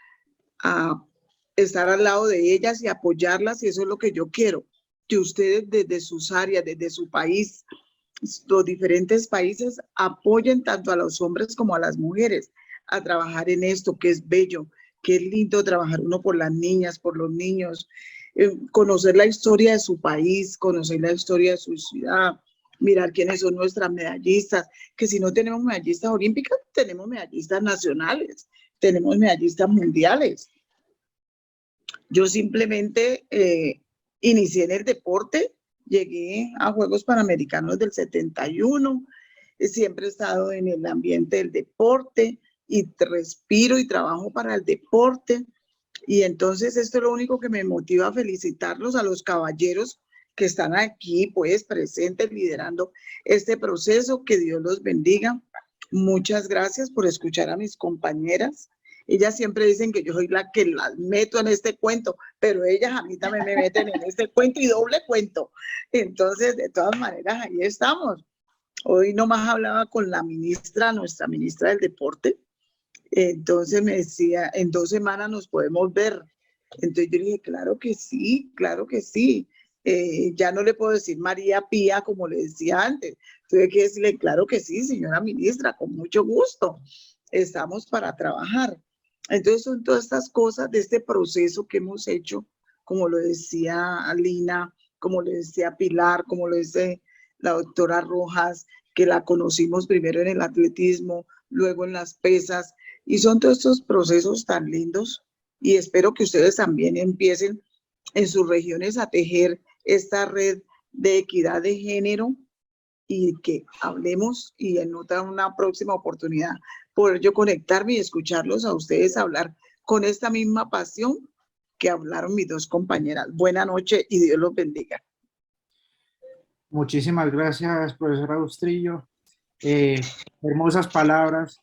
a estar al lado de ellas y apoyarlas, y eso es lo que yo quiero, que ustedes desde sus áreas, desde su país, los diferentes países, apoyen tanto a los hombres como a las mujeres a trabajar en esto, que es bello, que es lindo trabajar uno por las niñas, por los niños, conocer la historia de su país, conocer la historia de su ciudad, mirar quiénes son nuestras medallistas, que si no tenemos medallistas olímpicas, tenemos medallistas nacionales, tenemos medallistas mundiales. Yo simplemente Inicié en el deporte, llegué a Juegos Panamericanos del 71, siempre he estado en el ambiente del deporte y respiro y trabajo para el deporte. Y entonces esto es lo único que me motiva a felicitarlos a los caballeros que están aquí, pues, presentes, liderando este proceso. Que Dios los bendiga. Muchas gracias por escuchar a mis compañeras. Ellas siempre dicen que yo soy la que las meto en este cuento, pero ellas a mí también me meten en este cuento y doble cuento. Entonces, de todas maneras, ahí estamos. Hoy nomás hablaba con la ministra, nuestra ministra del deporte. Entonces me decía, en 2 semanas nos podemos ver. Entonces yo dije, claro que sí, claro que sí. Ya no le puedo decir María Pía como le decía antes. Tuve que decirle, claro que sí, señora ministra, con mucho gusto. Estamos para trabajar. Entonces son todas estas cosas de este proceso que hemos hecho, como lo decía Alina, como le decía Pilar, como lo dice la doctora Rojas, que la conocimos primero en el atletismo, luego en las pesas, y son todos estos procesos tan lindos, y espero que ustedes también empiecen en sus regiones a tejer esta red de equidad de género y que hablemos y en una próxima oportunidad poder yo conectarme y escucharlos a ustedes hablar con esta misma pasión que hablaron mis 2 compañeras. Buenas noches y Dios los bendiga. Muchísimas gracias, profesora Bustrillo. Hermosas palabras.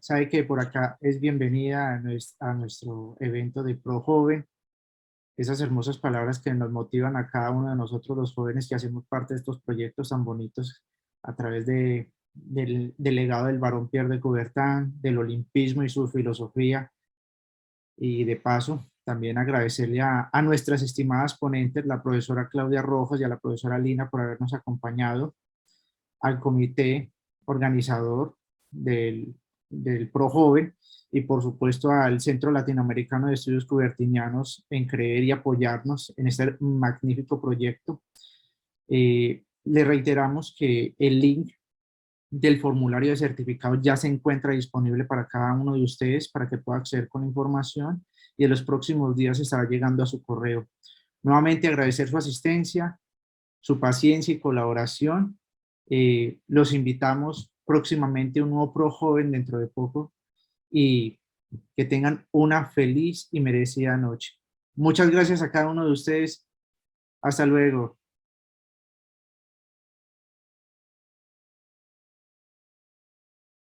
Sabe que por acá es bienvenida a nuestro evento de Pro Joven. Esas hermosas palabras que nos motivan a cada uno de nosotros, los jóvenes que hacemos parte de estos proyectos tan bonitos a través del legado del Barón Pierre de Coubertin, del olimpismo y su filosofía. Y de paso, también agradecerle a nuestras estimadas ponentes, la profesora Claudia Rojas y a la profesora Lina por habernos acompañado, al comité organizador del Pro Joven y por supuesto al Centro Latinoamericano de Estudios Coubertinianos en creer y apoyarnos en este magnífico proyecto. Le reiteramos que el link del formulario de certificado ya se encuentra disponible para cada uno de ustedes para que pueda acceder con información y en los próximos días estará llegando a su correo. Nuevamente agradecer su asistencia, su paciencia y colaboración. Los invitamos próximamente a un nuevo Pro Joven dentro de poco y que tengan una feliz y merecida noche. Muchas gracias a cada uno de ustedes. Hasta luego.